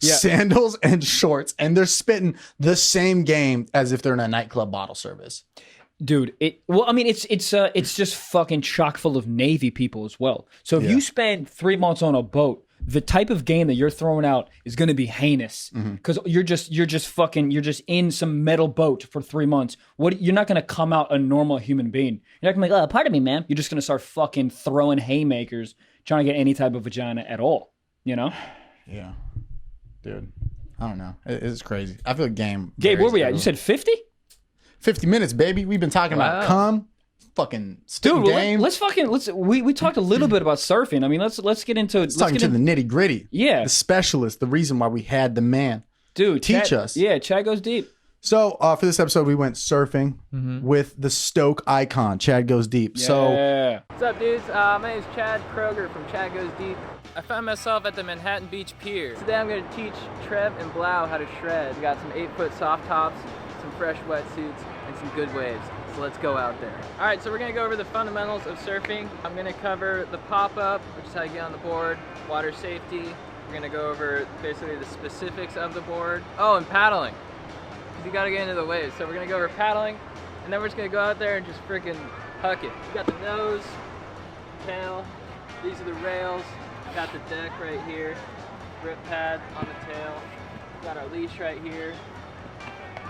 Speaker 1: sandals, and shorts, and they're spitting the same game as if they're in a nightclub bottle service.
Speaker 2: Dude, it's just fucking chock full of Navy people as well. So if you spend 3 months on a boat, the type of game that you're throwing out is going to be heinous because you're just in some metal boat for 3 months. You're not going to come out a normal human being. You're not going to be like, "Oh, pardon me, ma'am." You're just going to start fucking throwing haymakers, trying to get any type of vagina at all. You know?
Speaker 1: Yeah, dude. I don't know. It's crazy. I feel like game.
Speaker 2: Gabe, where
Speaker 1: varies
Speaker 2: we at?
Speaker 1: everywhere.
Speaker 2: You said 50?
Speaker 1: 50 minutes, baby. We've been talking about cum, fucking
Speaker 2: Dude,
Speaker 1: game.
Speaker 2: we talked a little bit about surfing. I mean, let's get into
Speaker 1: Let's talking to the nitty gritty.
Speaker 2: Yeah.
Speaker 1: The specialist, the reason why we had the man.
Speaker 2: Dude,
Speaker 1: teach us.
Speaker 2: Yeah, Chad goes deep.
Speaker 1: So for this episode, we went surfing with the Stoke icon, Chad Goes Deep. So
Speaker 2: Yeah.
Speaker 3: What's up, dudes? My name is Chad Kroeger from Chad Goes Deep. I found myself at the Manhattan Beach Pier. Today I'm going to teach Trev and Blau how to shred. We got some 8-foot soft tops, some fresh wetsuits, and some good waves. So let's go out there. All right, so we're gonna go over the fundamentals of surfing. I'm gonna cover the pop-up, which is how you get on the board, water safety. We're gonna go over basically the specifics of the board. Oh, and paddling, because you gotta get into the waves. So we're gonna go over paddling, and then we're just gonna go out there and just freaking huck it. You got the nose, tail, these are the rails, got the deck right here, grip pad on the tail, got our leash right here.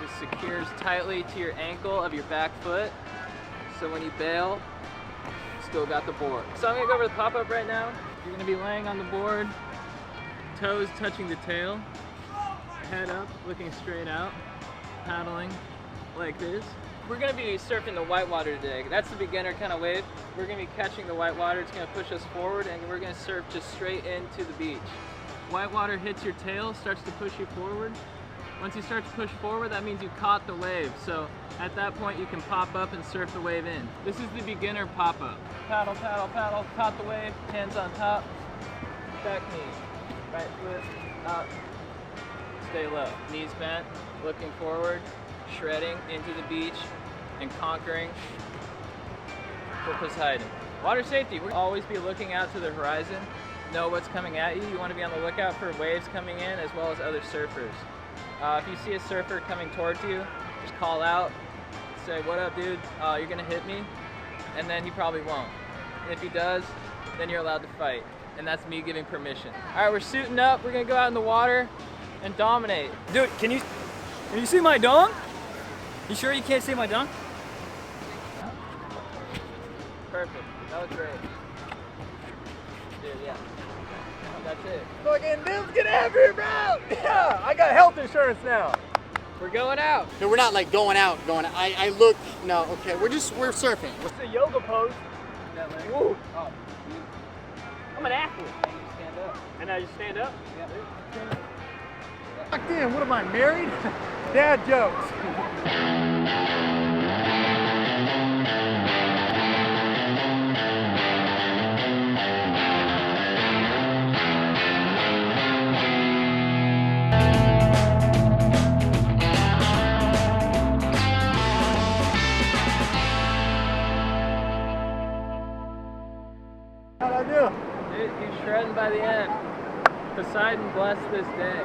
Speaker 3: This secures tightly to your ankle of your back foot, so when you bail, you still got the board. So I'm gonna go over the pop-up right now. You're gonna be laying on the board, toes touching the tail, head up, looking straight out, paddling like this. We're gonna be surfing the whitewater today. That's the beginner kind of wave. We're gonna be catching the whitewater. It's gonna push us forward, and we're gonna surf just straight into the beach. Whitewater hits your tail, starts to push you forward. Once you start to push forward, that means you caught the wave. So at that point, you can pop up and surf the wave in. This is the beginner pop-up. Paddle, paddle, paddle, caught the wave, hands on top, back knee, right foot up, stay low. Knees bent, looking forward, shredding into the beach, and conquering for Poseidon. Water safety, we'll always be looking out to the horizon, know what's coming at you. You want to be on the lookout for waves coming in as well as other surfers. If you see a surfer coming towards you, just call out, say, "What up, dude? You're gonna hit me," and then he probably won't. And if he does, then you're allowed to fight, and that's me giving permission. All right, we're suiting up. We're gonna go out in the water and dominate.
Speaker 2: Dude, can you see my dong? You sure you can't see my dong?
Speaker 3: Perfect. That was great. Dude, yeah. That's it.
Speaker 4: Fucking dudes, get out of here, bro! Yeah, I got health insurance now.
Speaker 3: We're going out.
Speaker 4: No, we're not like going out. I look. No, okay, we're surfing.
Speaker 2: It's a yoga pose.
Speaker 3: That leg.
Speaker 2: Woo.
Speaker 3: Oh,
Speaker 2: I'm an athlete.
Speaker 3: and you stand up.
Speaker 2: And I just stand up?
Speaker 3: Yeah.
Speaker 4: Fuck in, what am I, married? Dad jokes. How'd I do?
Speaker 3: Dude, you're shredding by the end. Poseidon blessed this day.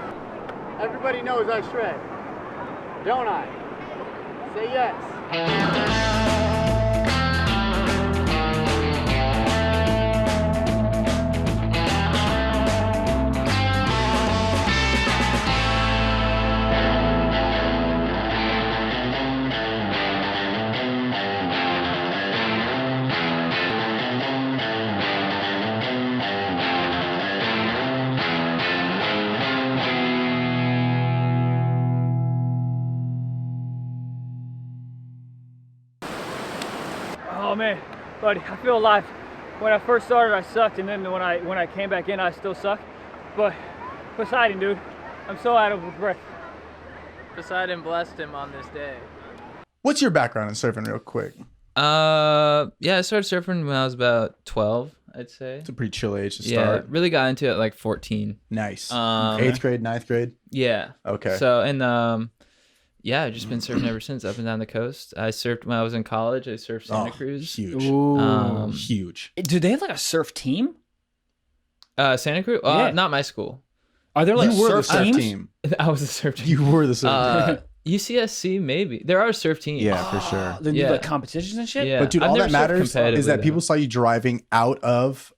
Speaker 4: Everybody knows I shred. Don't I? Say yes.
Speaker 2: Oh man, buddy, I feel alive. When I first started, I sucked, and then when I came back in, I still suck. But Poseidon, dude, I'm so out of breath.
Speaker 3: Poseidon blessed him on this day.
Speaker 1: What's your background in surfing, real quick?
Speaker 3: Yeah, I started surfing when I was about 12, I'd say.
Speaker 1: It's a pretty chill age to
Speaker 3: Yeah,
Speaker 1: start.
Speaker 3: really got into it at like 14.
Speaker 1: Nice.
Speaker 3: Um,
Speaker 1: 8th grade, 9th grade?
Speaker 3: Yeah.
Speaker 1: Okay.
Speaker 3: So, and yeah, I've just been surfing ever since, up and down the coast. I surfed when I was in college. I surfed Santa Cruz.
Speaker 1: Huge. Huge.
Speaker 2: Do they have like a surf team?
Speaker 3: Santa Cruz?
Speaker 2: Yeah.
Speaker 3: Not my school.
Speaker 2: Are there like
Speaker 1: You were the
Speaker 2: surf
Speaker 1: surf
Speaker 2: teams?
Speaker 1: team.
Speaker 3: I was a surf team.
Speaker 1: You were the surf team.
Speaker 3: UCSC, maybe. There are surf teams.
Speaker 1: Yeah, for sure.
Speaker 2: They do
Speaker 3: Yeah.
Speaker 2: like competitions and shit?
Speaker 3: Yeah.
Speaker 1: But dude,
Speaker 3: I've
Speaker 1: all
Speaker 3: never
Speaker 1: that
Speaker 3: surfed
Speaker 1: matters
Speaker 3: competitively,
Speaker 1: is that people
Speaker 3: though.
Speaker 1: saw you driving out of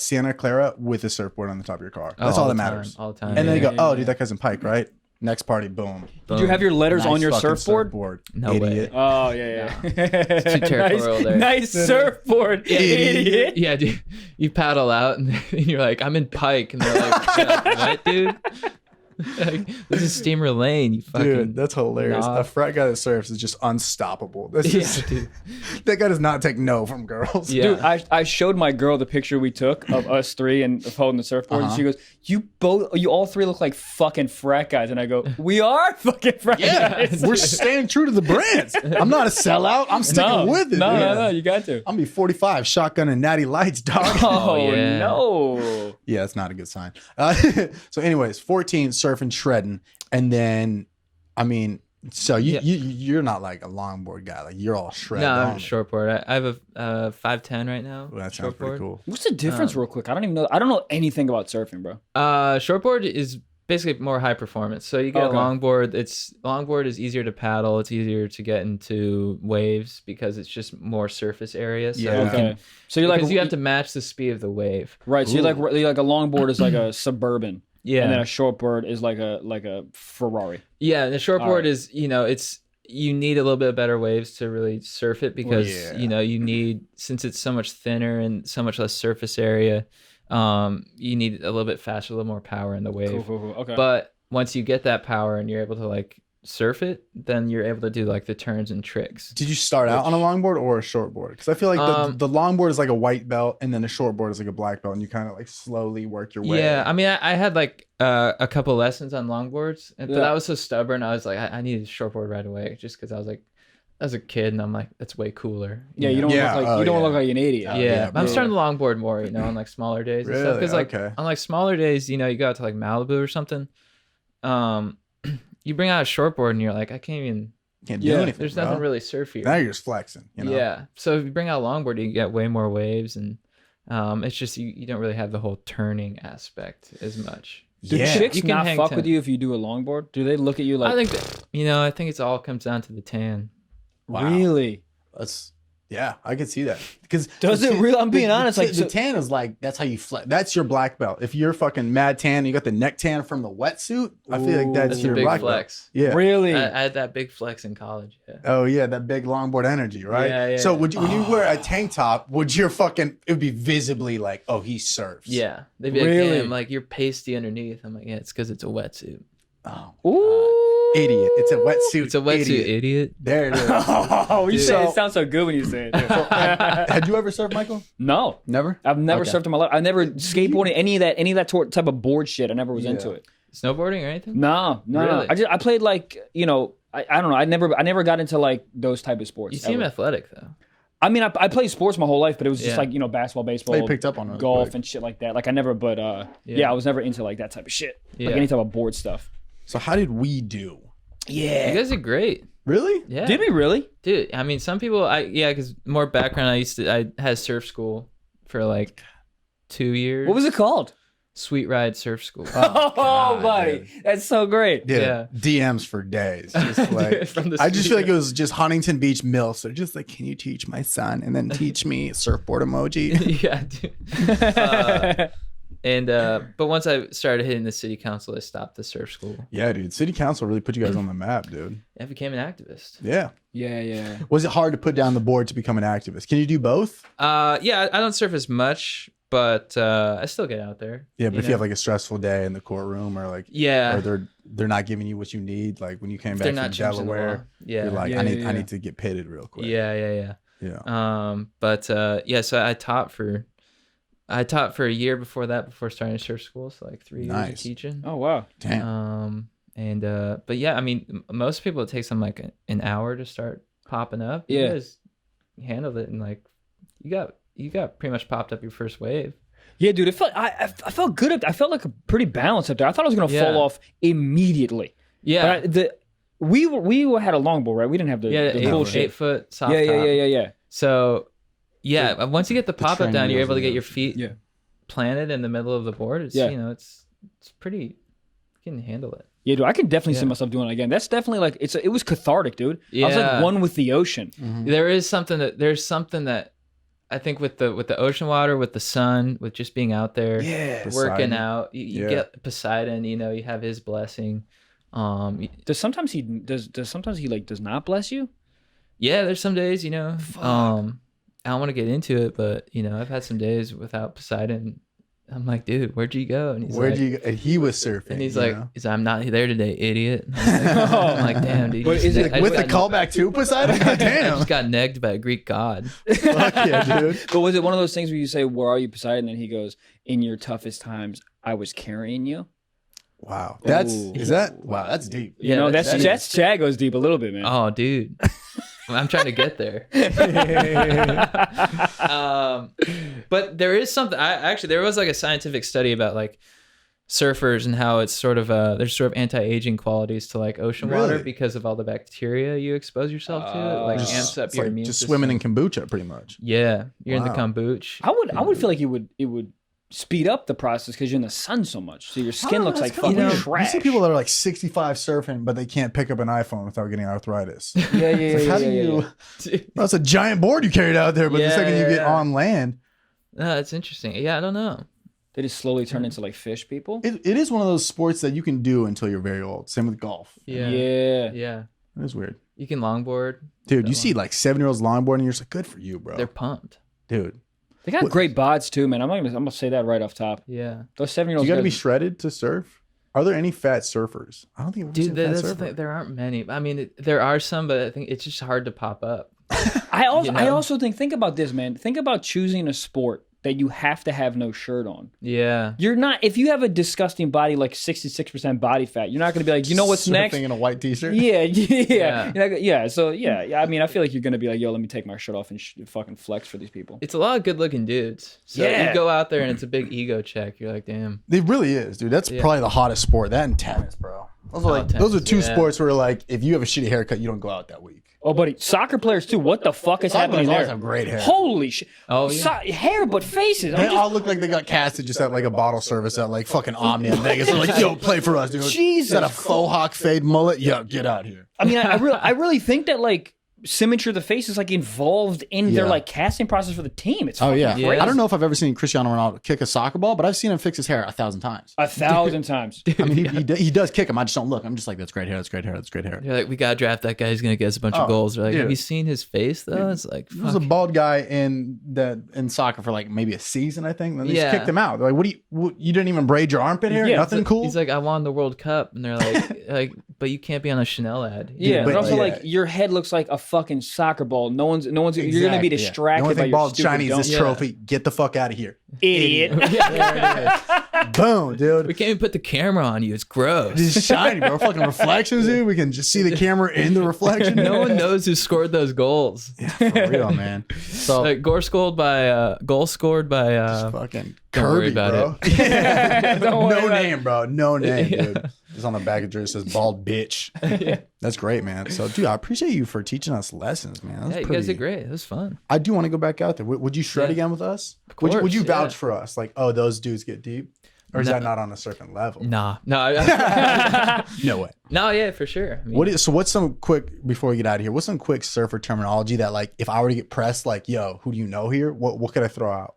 Speaker 1: Santa Clara with a surfboard on the top of your car. That's
Speaker 3: Oh,
Speaker 1: all
Speaker 3: all
Speaker 1: that
Speaker 3: the time,
Speaker 1: matters.
Speaker 3: all the time.
Speaker 1: And then you go,
Speaker 3: Yeah,
Speaker 1: oh,
Speaker 3: yeah,
Speaker 1: dude, that guy's in Pike, right? Next party, boom.
Speaker 2: Did you have your letters
Speaker 1: Nice
Speaker 2: on your
Speaker 1: fucking
Speaker 2: surfboard?
Speaker 3: No
Speaker 1: idiot.
Speaker 3: way.
Speaker 2: Oh, yeah.
Speaker 3: It's too territorial there.
Speaker 2: Nice surfboard, idiot.
Speaker 3: Yeah, dude. You paddle out and you're like, I'm in Pike. And they're like, yeah, what, dude? Like, this is Steamer Lane, you fucking...
Speaker 1: Dude, that's hilarious.
Speaker 3: Nah.
Speaker 1: A frat guy that surfs is just unstoppable. That's
Speaker 3: Yeah,
Speaker 1: just,
Speaker 3: dude.
Speaker 1: that guy does not take no from girls.
Speaker 3: Yeah.
Speaker 2: Dude, I showed my girl the picture we took of us three and of holding the surfboard, and she goes, "You all three look like fucking frat guys." And I go, "We are fucking frat guys."
Speaker 1: We're staying true to the brands. I'm not a sellout. I'm sticking with it.
Speaker 2: No, you got to.
Speaker 1: I'm gonna be 45, shotgun and natty lights, dog.
Speaker 2: Oh,
Speaker 3: yeah.
Speaker 2: no.
Speaker 1: Yeah, that's not a good sign. So anyways, 14, surfing, shredding. And then, I mean, So you're not like a longboard guy. Like you're all shredded.
Speaker 3: No, I'm
Speaker 1: on
Speaker 3: a
Speaker 1: it.
Speaker 3: shortboard. I have a 5'10" right now.
Speaker 1: Well, that sounds pretty
Speaker 3: shortboard.
Speaker 1: cool.
Speaker 2: What's the difference, real quick? I don't even know. I don't know anything about surfing, bro.
Speaker 3: Shortboard is basically more high performance. So you get a longboard. Longboard is easier to paddle. It's easier to get into waves because it's just more surface area. So
Speaker 2: So you're like
Speaker 3: you have to match the speed of the wave.
Speaker 2: right. So you're like a longboard is like a Suburban.
Speaker 3: Yeah.
Speaker 2: And then a shortboard is like a Ferrari.
Speaker 3: Yeah, the shortboard is, you need a little bit better waves to really surf it because, you need, since it's so much thinner and so much less surface area, you need a little bit faster, a little more power in the wave.
Speaker 2: Cool. Okay.
Speaker 3: But once you get that power and you're able to like surf it, then you're able to do like the turns and tricks.
Speaker 1: Did you start out on a longboard or a shortboard? Because I feel like the longboard is like a white belt, and then the shortboard is like a black belt, and you kind of like slowly work your way.
Speaker 3: Yeah, I mean, I had like a couple lessons on longboards, but I was so stubborn. I was like, I needed a shortboard right away, just because I was like, as a kid, and I'm like, that's way cooler.
Speaker 2: You don't look like an idiot.
Speaker 3: But I'm starting to longboard more, on like smaller days and stuff. Because like on like smaller days, you go out to like Malibu or something. You bring out a shortboard and you're like, I can't do anything. There's nothing really surfy.
Speaker 1: Now you're just flexing.
Speaker 3: Yeah. So if you bring out a longboard, you get way more waves, and it's just you don't really have the whole turning aspect as much.
Speaker 2: Do chicks not fuck with you if you do a longboard? Do they look at you like?
Speaker 3: I think I think it's all comes down to the tan.
Speaker 1: Wow.
Speaker 2: Really?
Speaker 1: I could see that. Because
Speaker 2: does it really? I'm being honest. Like
Speaker 1: the tan is like that's how you flex. That's your black belt. If you're fucking mad tan, you got the neck tan from the wetsuit. I feel like that's your
Speaker 3: a big
Speaker 1: black
Speaker 3: flex.
Speaker 1: belt. Yeah,
Speaker 2: really.
Speaker 3: I had that big flex in college. Yeah.
Speaker 1: Oh yeah, that big longboard energy, right?
Speaker 3: Yeah.
Speaker 1: So when you wear a tank top, would your fucking it would be visibly like, oh, he surfs.
Speaker 3: Yeah, they'd be
Speaker 2: really?
Speaker 3: like, damn, like you're pasty underneath. I'm like, yeah, it's because it's a wetsuit.
Speaker 1: Oh.
Speaker 2: Ooh.
Speaker 1: Idiot! It's a wetsuit.
Speaker 3: It's a wetsuit, idiot.
Speaker 1: There it is.
Speaker 2: Oh, you say it sounds so good when you say it.
Speaker 1: Had you ever surfed, Michael?
Speaker 2: No,
Speaker 1: Never.
Speaker 2: I've never surfed in my life. I never skateboarded any of that type of board shit. I never was into it.
Speaker 3: Snowboarding or anything?
Speaker 2: No.
Speaker 3: Really?
Speaker 2: I played like I don't know. I never got into like those type of sports.
Speaker 3: You seem athletic though.
Speaker 2: I mean, I played sports my whole life, but it was just like basketball, baseball,
Speaker 1: They picked up on it
Speaker 2: golf,
Speaker 1: quick.
Speaker 2: and shit like that. Like I never, but I was never into like that type of shit.
Speaker 3: Yeah.
Speaker 2: Like any type of board stuff.
Speaker 1: So how did we do?
Speaker 2: Yeah.
Speaker 3: You guys are great.
Speaker 1: Really?
Speaker 3: Yeah.
Speaker 2: Did we really?
Speaker 3: Dude, I mean, some people, because more background, I had surf school for like 2 years.
Speaker 2: What was it called?
Speaker 3: Sweet Ride Surf School.
Speaker 2: Oh, buddy, dude. That's so great.
Speaker 1: Yeah. DMs for days. Just like
Speaker 3: From the
Speaker 1: I just
Speaker 3: street.
Speaker 1: feel like it was just Huntington Beach MILFs. They're just like, can you teach my son and then teach me surfboard emoji?
Speaker 3: Yeah, dude. But once I started hitting the city council, I stopped the surf school.
Speaker 1: Yeah, dude. City council really put you guys on the map, dude.
Speaker 3: I became an activist.
Speaker 1: Yeah.
Speaker 2: Yeah.
Speaker 1: Was it hard to put down the board to become an activist? Can you do both?
Speaker 3: Yeah, I don't surf as much, but I still get out there.
Speaker 1: Yeah, but if you have like a stressful day in the courtroom or like or they're not giving you what you need, like when you came back from Delaware, you're like, I need to get pitted real quick.
Speaker 3: Yeah. So I taught for a year before starting surf school, so like 3 years of teaching.
Speaker 2: Oh wow.
Speaker 1: Damn.
Speaker 3: But yeah, I mean, most people it takes them like an hour to start popping up.
Speaker 2: Yeah.
Speaker 3: You guys handled it and like you got pretty much popped up your first wave.
Speaker 2: Yeah, dude. I felt good. I felt like a pretty balanced up there. I thought I was gonna fall off immediately.
Speaker 3: Yeah.
Speaker 2: But we had a longboard, right? We didn't have the
Speaker 3: 8 foot soft top.
Speaker 2: Yeah.
Speaker 3: So yeah, once you get the pop up down, you're able to get your feet
Speaker 2: Yeah.
Speaker 3: planted in the middle of the board. It's it's pretty. You can handle it.
Speaker 2: Yeah, dude. I can definitely see myself doing it again. That's definitely like it was cathartic, dude. I was like one with the ocean.
Speaker 1: Mm-hmm.
Speaker 3: There's something that I think with the ocean water, with the sun, with just being out there, working out, you get Poseidon. You have his blessing.
Speaker 2: Does sometimes he like does not bless you?
Speaker 3: Yeah, there's some days, I don't want to get into it, but I've had some days without Poseidon. I'm like, dude, where'd you go? And he's
Speaker 1: Where'd you go? And he was surfing.
Speaker 3: And he's like, I'm not there today, idiot. I'm like, damn, dude.
Speaker 1: But is it with the callback to Poseidon?
Speaker 3: I
Speaker 1: Damn.
Speaker 3: just got negged by a Greek god.
Speaker 1: Fuck yeah, dude.
Speaker 2: But was it one of those things where you say, "Where are you, Poseidon?" And he goes, "In your toughest times, I was carrying you."
Speaker 1: Wow. That's deep.
Speaker 2: That's Chad goes deep a little bit, man.
Speaker 3: Oh, dude. I'm trying to get there. But there is something. There was like a scientific study about like surfers and how it's sort of there's sort of anti-aging qualities to like ocean water
Speaker 1: Really?
Speaker 3: because of all the bacteria you expose yourself to. It like amps up
Speaker 1: It's
Speaker 3: your
Speaker 1: like
Speaker 3: immune
Speaker 1: just
Speaker 3: system.
Speaker 1: swimming in kombucha, pretty much.
Speaker 3: Yeah, you're in the
Speaker 1: Wow.
Speaker 3: kombucha.
Speaker 2: I would feel like it would speed up the process because you're in the sun so much, so your skin looks like fucking
Speaker 1: You
Speaker 2: trash.
Speaker 1: see people that are like 65 surfing, but they can't pick up an iPhone without getting arthritis.
Speaker 2: yeah,
Speaker 1: It's like, how do you? Well, it's a giant board you carried out there, but the
Speaker 3: Yeah,
Speaker 1: second you
Speaker 3: yeah,
Speaker 1: get
Speaker 3: yeah.
Speaker 1: on land,
Speaker 3: That's interesting. Yeah, I don't know.
Speaker 2: They just slowly turn into like fish people.
Speaker 1: it is one of those sports that you can do until you're very old. Same with golf.
Speaker 3: Yeah,
Speaker 2: Yeah.
Speaker 3: yeah.
Speaker 1: It is weird,
Speaker 3: You can longboard.
Speaker 1: dude. You see like 7-year-olds longboarding, you're just like, good for you, bro.
Speaker 3: They're pumped.
Speaker 1: Dude,
Speaker 2: They got great bods too, man. I'm gonna say that right off top.
Speaker 3: Yeah,
Speaker 2: Those 7-year-olds.
Speaker 1: you got to be shredded to surf. Are there any fat surfers? I don't think I've ever seen
Speaker 3: dude,
Speaker 1: a fat
Speaker 3: that's the
Speaker 1: surfer.
Speaker 3: thing. There aren't many. I mean, there are some, but I think it's just hard to pop up.
Speaker 2: I
Speaker 3: you
Speaker 2: also
Speaker 3: know?
Speaker 2: think about this, man. Think about choosing a sport that you have to have no shirt on.
Speaker 3: Yeah,
Speaker 2: You're not, if you have a disgusting body, like 66% body fat, you're not going to be like, you know what's
Speaker 1: Surfing
Speaker 2: next?
Speaker 1: in a white t-shirt.
Speaker 2: Yeah.
Speaker 3: Yeah.
Speaker 2: You're not gonna- yeah. So yeah. I mean, I feel like you're going to be like, yo, let me take my shirt off and fucking flex for these people.
Speaker 3: it's a lot of good-looking dudes. So
Speaker 2: Yeah.
Speaker 3: you go out there and it's a big ego check. You're like, damn.
Speaker 1: It really is, dude. That's probably the hottest sport. That and tennis, bro. Those are like
Speaker 3: tennis,
Speaker 1: those are two
Speaker 3: yeah.
Speaker 1: sports where like if you have a shitty haircut, you don't go out that week.
Speaker 2: Oh, buddy, soccer players too. What the fuck is happening
Speaker 1: players always
Speaker 2: there?
Speaker 1: have great hair.
Speaker 2: Holy shit.
Speaker 3: Oh, yeah.
Speaker 2: Hair, but faces.
Speaker 1: They all look like they got casted just at like a bottle service at like fucking Omni in Vegas. They're like, yo, play for us, dude.
Speaker 2: Jesus
Speaker 1: Is that a faux hawk fade mullet? Yo, get out here.
Speaker 2: I mean, I really think that like symmetry of the face is like involved in their
Speaker 1: Yeah.
Speaker 2: like casting process for the team. It's
Speaker 1: Oh
Speaker 2: fucking
Speaker 1: yeah.
Speaker 2: crazy.
Speaker 1: I don't know if I've ever seen Cristiano Ronaldo kick a soccer ball, but I've seen him fix his hair 1,000 times.
Speaker 2: 1,000 times.
Speaker 1: I mean, he does kick him. I just don't look. I'm just like, that's great hair. That's great hair. That's great hair.
Speaker 3: You're like, we gotta draft that guy. He's gonna get us a bunch of goals. They're like,
Speaker 1: dude.
Speaker 3: have you seen his face though? It's like,
Speaker 1: There was a
Speaker 3: fuck.
Speaker 1: bald guy in soccer for like maybe a season, I think. Then they
Speaker 3: Yeah.
Speaker 1: just kicked him out. They're like, you didn't even braid your armpit hair?
Speaker 2: Yeah,
Speaker 1: Nothing cool?
Speaker 3: He's like, I won the World Cup, and they're like, but you can't be on a Chanel ad.
Speaker 2: Yeah,
Speaker 1: but
Speaker 2: but also
Speaker 1: yeah.
Speaker 2: like your head looks like a fucking soccer ball. No one's. You're gonna be
Speaker 1: Exactly, yeah.
Speaker 2: distracted
Speaker 1: The only
Speaker 2: by
Speaker 1: thing
Speaker 2: your
Speaker 1: bald
Speaker 2: stupid
Speaker 1: shiny is this
Speaker 3: Yeah.
Speaker 1: trophy. Get the fuck out of here.
Speaker 2: idiot.
Speaker 1: Boom, dude.
Speaker 3: We can't even put the camera on you. It's gross.
Speaker 1: It's shiny, bro. Fucking reflections, dude. We can just see the camera in the reflection.
Speaker 3: No one knows who scored those goals.
Speaker 1: Yeah, for real, man. So
Speaker 3: Like goal scored by
Speaker 1: fucking
Speaker 3: Don't worry
Speaker 1: Kirby,
Speaker 3: about
Speaker 1: bro.
Speaker 2: Don't worry
Speaker 1: No
Speaker 2: about
Speaker 1: name, bro. No name,
Speaker 3: Yeah.
Speaker 1: dude. It's on the back of the jersey. It says bald bitch. That's great, man. So, dude, I appreciate you for teaching us lessons, man. That's
Speaker 3: Yeah, you
Speaker 1: pretty,
Speaker 3: guys did great. It was fun.
Speaker 1: I do want to go back out there. Would you shred
Speaker 3: Yeah.
Speaker 1: again with us?
Speaker 3: Of
Speaker 1: Would
Speaker 3: course,
Speaker 1: you vouch
Speaker 3: yeah.
Speaker 1: for us? Like, oh, those dudes get deep? Or is
Speaker 3: No.
Speaker 1: that not on a certain level?
Speaker 3: No,
Speaker 1: No way.
Speaker 3: no, yeah, for sure. I mean,
Speaker 1: What's some quick, before we get out of here, what's some quick surfer terminology that, like, if I were to get pressed, like, yo, who do you know here? What could I throw out?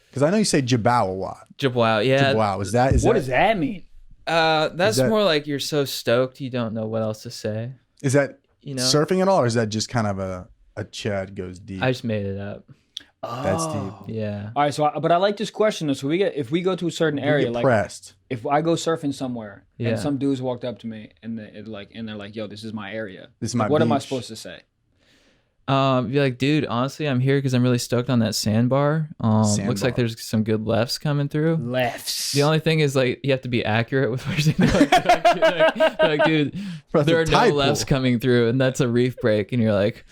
Speaker 1: Because I know you say jabao a lot.
Speaker 3: Wow, yeah.
Speaker 1: Wow, is
Speaker 2: What does that mean?
Speaker 3: That's
Speaker 1: Is that-
Speaker 3: more like you're so stoked you don't know what else to say.
Speaker 1: Is that
Speaker 3: You know,
Speaker 1: surfing at all, or is that just kind of a Chad goes deep?
Speaker 3: I just made it up.
Speaker 1: That's deep.
Speaker 3: Yeah.
Speaker 2: All right, so but I like this question though. So if we go to a certain
Speaker 1: You
Speaker 2: area,
Speaker 1: get
Speaker 2: like
Speaker 1: pressed.
Speaker 2: if I go surfing somewhere
Speaker 3: Yeah.
Speaker 2: and some dudes walked up to me and they're like, "Yo, this is my area.
Speaker 1: This is my
Speaker 2: What am I
Speaker 1: beach.
Speaker 2: supposed to say?"
Speaker 3: Be like, dude, honestly, I'm here because I'm really stoked on that sandbar. Looks like
Speaker 1: Sandbar.
Speaker 3: there's some good lefts coming through.
Speaker 2: Lefts.
Speaker 3: The only thing is, like, you have to be accurate with what you're saying. Like, dude,
Speaker 1: Bro,
Speaker 3: there are
Speaker 1: it's a
Speaker 3: no
Speaker 1: tide
Speaker 3: lefts
Speaker 1: pool.
Speaker 3: coming through, and that's a reef break, and you're like,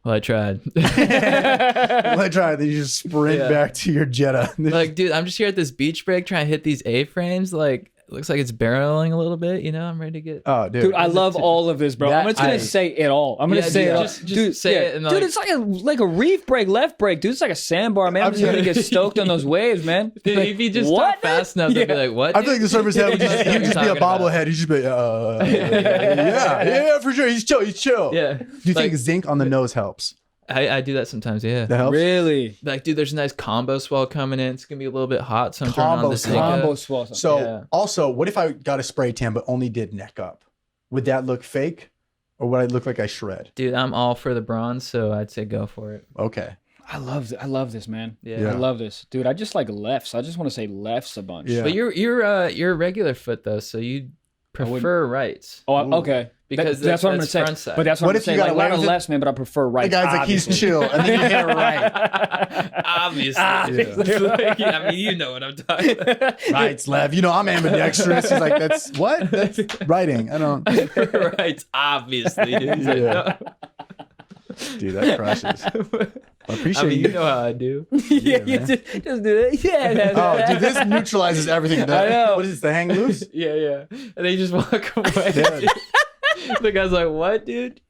Speaker 3: well, I tried.
Speaker 1: Well, I tried. Then you just sprint
Speaker 3: Yeah.
Speaker 1: back to your Jetta.
Speaker 3: Like, dude, I'm just here at this beach break trying to hit these A-frames. Like, it looks like it's barreling a little bit. You know, I'm ready to get.
Speaker 1: Oh, dude.
Speaker 2: Dude, I love all of this, bro.
Speaker 1: That-
Speaker 2: I'm just gonna say it all. I'm gonna
Speaker 3: Yeah,
Speaker 2: say
Speaker 3: dude,
Speaker 2: it all.
Speaker 3: just say it and,
Speaker 2: dude,
Speaker 3: like-
Speaker 2: it's like a reef break, left break, dude. It's like a sandbar, man. I'm just gonna get stoked on those waves, man.
Speaker 3: Dude,
Speaker 2: Like,
Speaker 3: if you just
Speaker 2: what?
Speaker 3: talk fast enough, they'll be like, what?
Speaker 1: I feel like the surfer's head would just, he would just be a bobblehead. He'd just be, yeah, for sure. He's chill.
Speaker 3: Yeah.
Speaker 1: Do you
Speaker 3: Like,
Speaker 1: think zinc on the nose helps?
Speaker 3: I do that sometimes, yeah.
Speaker 1: That helps?
Speaker 2: Really?
Speaker 3: Like, dude, there's a nice combo swell coming in. It's gonna be a little bit hot, so I'm turning on
Speaker 1: Combo
Speaker 3: the
Speaker 1: swell.
Speaker 3: zinc up.
Speaker 2: Combo swell.
Speaker 1: So,
Speaker 3: Yeah.
Speaker 1: also, what if I got a spray tan but only did neck up? Would that look fake? Or would I look like I shred?
Speaker 3: Dude, I'm all for the bronze, so I'd say go for it.
Speaker 1: Okay.
Speaker 2: I love this, man.
Speaker 3: Yeah.
Speaker 2: I love this, dude. I just like lefts. I just want to say lefts a bunch.
Speaker 1: Yeah.
Speaker 3: But you're a regular foot though, so you prefer rights.
Speaker 2: Oh, okay.
Speaker 3: Because
Speaker 2: that's what I'm gonna
Speaker 3: that's
Speaker 2: say.
Speaker 3: front side.
Speaker 2: But that's what,
Speaker 1: What
Speaker 2: I'm
Speaker 1: if you
Speaker 2: saying.
Speaker 1: got
Speaker 2: Like, a
Speaker 1: away
Speaker 2: lot of
Speaker 1: with it?
Speaker 2: lefts, man. But I prefer right.
Speaker 1: The guy's like, he's chill. And then you hit it right.
Speaker 3: Obviously. Like, I mean, you know what I'm talking about.
Speaker 1: Right, left. You know, I'm ambidextrous. He's like, that's what? That's writing. I don't.
Speaker 3: Right, obviously, dude. He's like,
Speaker 1: Yeah. Dude, that crushes. I appreciate
Speaker 3: I mean,
Speaker 1: you.
Speaker 3: you know how I do.
Speaker 2: yeah,
Speaker 1: man.
Speaker 2: just do it. Yeah.
Speaker 1: Oh, dude, this neutralizes everything.
Speaker 2: I know.
Speaker 1: What is this, the hang loose?
Speaker 3: Yeah. And they just walk away.
Speaker 1: Dude.
Speaker 3: The guy's like, "What, dude?"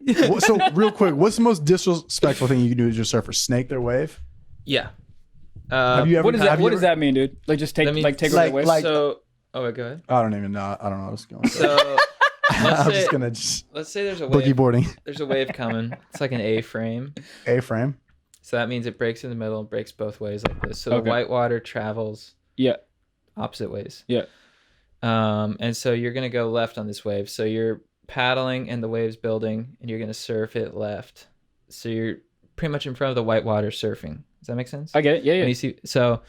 Speaker 1: So, real quick, what's the most disrespectful thing you can do as your surfer? Snake their wave?
Speaker 3: Yeah.
Speaker 1: Have you ever?
Speaker 2: What does that?
Speaker 1: have you
Speaker 2: What does
Speaker 1: ever-
Speaker 2: that mean, dude? Like just take
Speaker 3: Let me-
Speaker 2: take
Speaker 1: like-
Speaker 2: away.
Speaker 1: like-
Speaker 3: So, oh, wait, go ahead.
Speaker 1: I don't even know. I don't know. I was going.
Speaker 3: So,
Speaker 1: I'm
Speaker 3: let's
Speaker 1: just
Speaker 3: say,
Speaker 1: gonna just
Speaker 3: let's say there's a
Speaker 1: boogie
Speaker 3: wave.
Speaker 1: boarding.
Speaker 3: There's a wave coming. It's like an A-frame.
Speaker 1: A-frame.
Speaker 3: So that means it breaks in the middle and breaks both ways like this. So
Speaker 2: Okay.
Speaker 3: the white water travels
Speaker 2: Yeah.
Speaker 3: opposite ways.
Speaker 2: Yeah.
Speaker 3: And so you're gonna go left on this wave. So you're paddling and the wave's building, and you're gonna surf it left. So you're pretty much in front of the white water surfing. Does that make sense?
Speaker 2: I get it. Yeah.
Speaker 3: And
Speaker 2: Yeah.
Speaker 3: you see, so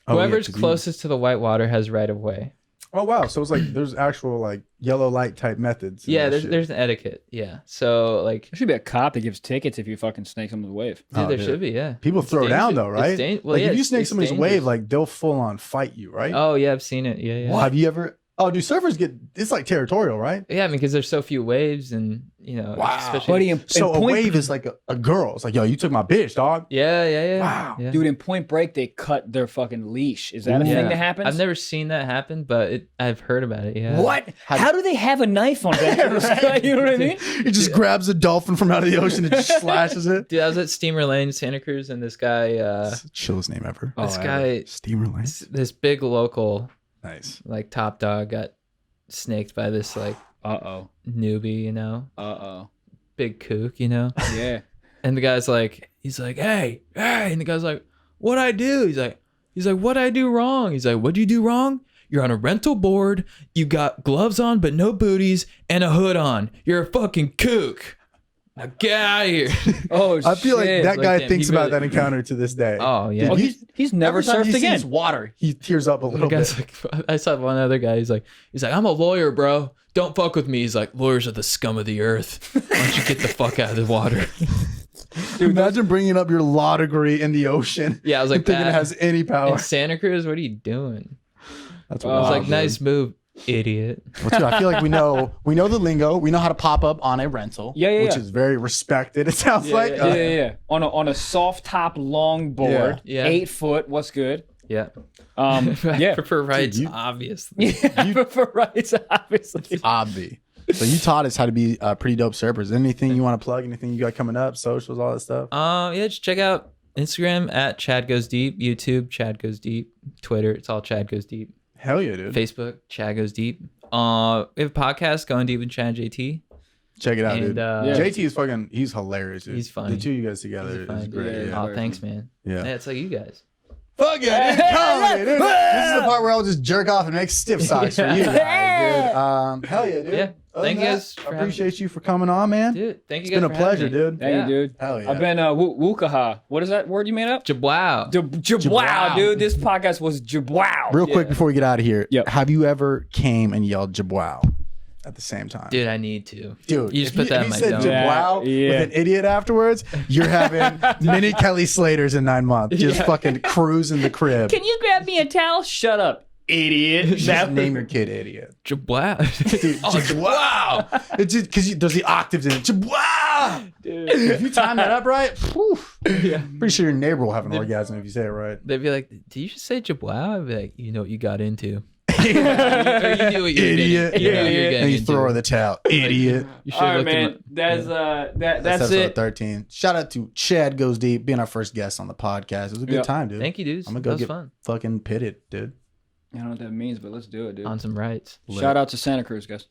Speaker 1: Oh, yeah,
Speaker 3: whoever's
Speaker 1: 'cause you-
Speaker 3: closest to the white water has right of way.
Speaker 1: Oh wow! So it's like there's actual like yellow light type methods. in
Speaker 3: Yeah,
Speaker 1: that
Speaker 3: there's
Speaker 1: shit.
Speaker 3: there's an etiquette. Yeah. So like,
Speaker 2: There should be a cop that gives tickets if you fucking snake someone's wave.
Speaker 3: dude,
Speaker 1: Oh,
Speaker 3: there
Speaker 1: dude.
Speaker 3: should be. Yeah.
Speaker 1: People
Speaker 3: It's
Speaker 1: throw down
Speaker 3: dangerous.
Speaker 1: though, right?
Speaker 3: It's well,
Speaker 1: like
Speaker 3: yeah,
Speaker 1: if you
Speaker 3: it's-
Speaker 1: snake
Speaker 3: it's
Speaker 1: somebody's
Speaker 3: dangerous.
Speaker 1: wave, like they'll full on fight you, right?
Speaker 3: Oh yeah, I've seen it. Yeah, yeah.
Speaker 1: Have you ever? Oh, do surfers get? It's like territorial, right?
Speaker 3: Yeah, I mean, because there's so few waves, and you know,
Speaker 1: Wow.
Speaker 3: especially.
Speaker 2: Buddy, in
Speaker 1: So a
Speaker 2: Point-
Speaker 1: wave is like a girl. It's like, yo, you took my bitch, dog.
Speaker 3: Yeah.
Speaker 1: Wow.
Speaker 3: Yeah.
Speaker 2: Dude, in Point Break, they cut their fucking leash. Is that a
Speaker 3: Yeah.
Speaker 2: thing that happens?
Speaker 3: I've never seen that happen, but I've heard about it. Yeah.
Speaker 2: What? How do they have a knife on that? You know what I mean?
Speaker 1: He just grabs a dolphin from out of the ocean and just slashes it.
Speaker 3: Dude, I was at Steamer Lane, Santa Cruz, and this guy,
Speaker 1: It's the chillest name ever.
Speaker 2: Oh,
Speaker 3: this guy,
Speaker 1: Steamer Lane.
Speaker 3: this big local
Speaker 1: Nice.
Speaker 3: like top dog got snaked by this like
Speaker 2: Uh-oh.
Speaker 3: newbie, you know,
Speaker 2: Uh-oh.
Speaker 3: big kook, you know.
Speaker 2: Yeah.
Speaker 3: And the guy's like, hey, and the guy's like, what'd I do? He's like, what'd I do wrong? He's like, what'd you do wrong? You're on a rental board, you got gloves on but no booties, and a hood on. You're a fucking kook. Now get out of here.
Speaker 2: Oh,
Speaker 1: I feel like
Speaker 2: shit.
Speaker 1: that
Speaker 3: Like,
Speaker 1: guy
Speaker 3: damn,
Speaker 1: thinks
Speaker 3: he
Speaker 1: about
Speaker 3: really-
Speaker 1: that encounter to this day.
Speaker 3: Oh yeah.
Speaker 2: Oh, he's never
Speaker 1: Every time
Speaker 2: surfed
Speaker 1: he
Speaker 2: again.
Speaker 1: sees water, he tears up a
Speaker 3: The
Speaker 1: little
Speaker 3: guy's
Speaker 1: bit.
Speaker 3: like, I saw one other guy. He's like, I'm a lawyer, bro. Don't fuck with me. He's like, lawyers are the scum of the earth. Why don't you get the fuck out of the water?
Speaker 1: Imagine bringing up your law degree in the ocean.
Speaker 3: Yeah, I was like,
Speaker 1: and thinking it
Speaker 3: that-
Speaker 1: has any power.
Speaker 3: In Santa Cruz, what are you doing?
Speaker 1: That's
Speaker 2: I
Speaker 3: I was
Speaker 1: wild,
Speaker 3: like,
Speaker 1: dude.
Speaker 3: nice move, idiot.
Speaker 1: Well, too, I feel like we know the lingo. We know how to pop up on a rental.
Speaker 2: Yeah,
Speaker 1: which
Speaker 2: yeah.
Speaker 1: is very respected. It sounds
Speaker 3: Yeah,
Speaker 1: like.
Speaker 3: yeah,
Speaker 2: Yeah. On a soft top long board,
Speaker 3: Yeah.
Speaker 2: 8 foot. What's good?
Speaker 3: Yeah.
Speaker 2: Yeah.
Speaker 3: For rights,
Speaker 1: Dude, you-
Speaker 3: obviously.
Speaker 2: Yeah, for rights, obviously.
Speaker 1: Obvi. So you taught us how to be pretty dope surfers. Anything you want to plug? Anything you got coming up? Socials, all that stuff.
Speaker 3: Yeah, just check out Instagram at Chad Goes Deep, YouTube Chad Goes Deep, Twitter it's all Chad Goes Deep,
Speaker 1: Hell yeah, dude.
Speaker 3: Facebook Chad Goes Deep. We have a podcast, Going Deep with Chad JT.
Speaker 1: Check it out,
Speaker 3: And,
Speaker 1: dude.
Speaker 2: Yeah.
Speaker 1: JT is fucking. He's hilarious, dude.
Speaker 3: He's funny.
Speaker 1: The two of you guys together
Speaker 3: He's funny,
Speaker 1: is great.
Speaker 3: dude.
Speaker 1: Yeah.
Speaker 3: Oh, thanks, man.
Speaker 1: Yeah.
Speaker 3: Yeah, it's like you guys.
Speaker 1: Fuck yeah, dude. Comedy, dude. This is the part where I'll just jerk off and make stiff socks for you guys, dude. Hell yeah, dude.
Speaker 3: Yeah.
Speaker 1: Other
Speaker 3: Thank
Speaker 1: than
Speaker 3: you
Speaker 1: that,
Speaker 3: guys for
Speaker 1: I
Speaker 3: having
Speaker 1: appreciate you for coming on, man.
Speaker 3: Dude, thank you
Speaker 1: It's
Speaker 3: guys
Speaker 1: been a
Speaker 3: for having
Speaker 1: pleasure,
Speaker 3: me.
Speaker 1: dude.
Speaker 2: Thank
Speaker 3: Yeah.
Speaker 2: you, dude.
Speaker 1: Hell yeah.
Speaker 2: I've been Wukaha. What is that word you made up?
Speaker 3: Jabwow.
Speaker 2: Jabwow, dude. This podcast was jabwow.
Speaker 1: Real quick before we get out of here,
Speaker 2: Yep.
Speaker 1: have you ever came and yelled jabwow at the same time?
Speaker 3: Dude, I need to.
Speaker 1: Dude,
Speaker 3: You just
Speaker 1: if
Speaker 3: put that
Speaker 1: if
Speaker 3: in my
Speaker 1: you said
Speaker 3: dome.
Speaker 1: jabwow
Speaker 2: Yeah.
Speaker 1: with an idiot afterwards, you're having mini Kelly Slaters in 9 months. Just fucking cruising the crib.
Speaker 2: Can you grab me a towel? Shut up, idiot.
Speaker 1: Just name your kid idiot.
Speaker 3: Jabwow.
Speaker 1: Jabwow! It's just because there's the octaves in it. Jabwow!
Speaker 2: Dude.
Speaker 1: If you time that up right, pretty sure your neighbor will have an orgasm if you say it right.
Speaker 3: They'd be like, did you just say jabwow? I'd be like, you know what you got into. Or you knew what you were
Speaker 1: Idiot.
Speaker 3: getting, you knew what you were
Speaker 1: And
Speaker 3: getting
Speaker 1: you
Speaker 3: into.
Speaker 1: throw her the towel. Idiot.
Speaker 3: You should
Speaker 2: All
Speaker 3: have
Speaker 2: right,
Speaker 3: looked at
Speaker 2: man.
Speaker 3: my-
Speaker 2: That's
Speaker 1: episode
Speaker 2: it.
Speaker 1: 13. Shout out to Chad Goes Deep being our first guest on the podcast. It was a good
Speaker 2: Yeah.
Speaker 1: time, dude.
Speaker 3: Thank you, dudes.
Speaker 1: I'm gonna
Speaker 3: That
Speaker 1: go
Speaker 3: was
Speaker 1: get
Speaker 3: fun.
Speaker 1: fucking pitted, dude.
Speaker 2: I don't know what that means, but let's do it, dude.
Speaker 3: On some rights.
Speaker 2: Shout out to Santa Cruz, guys.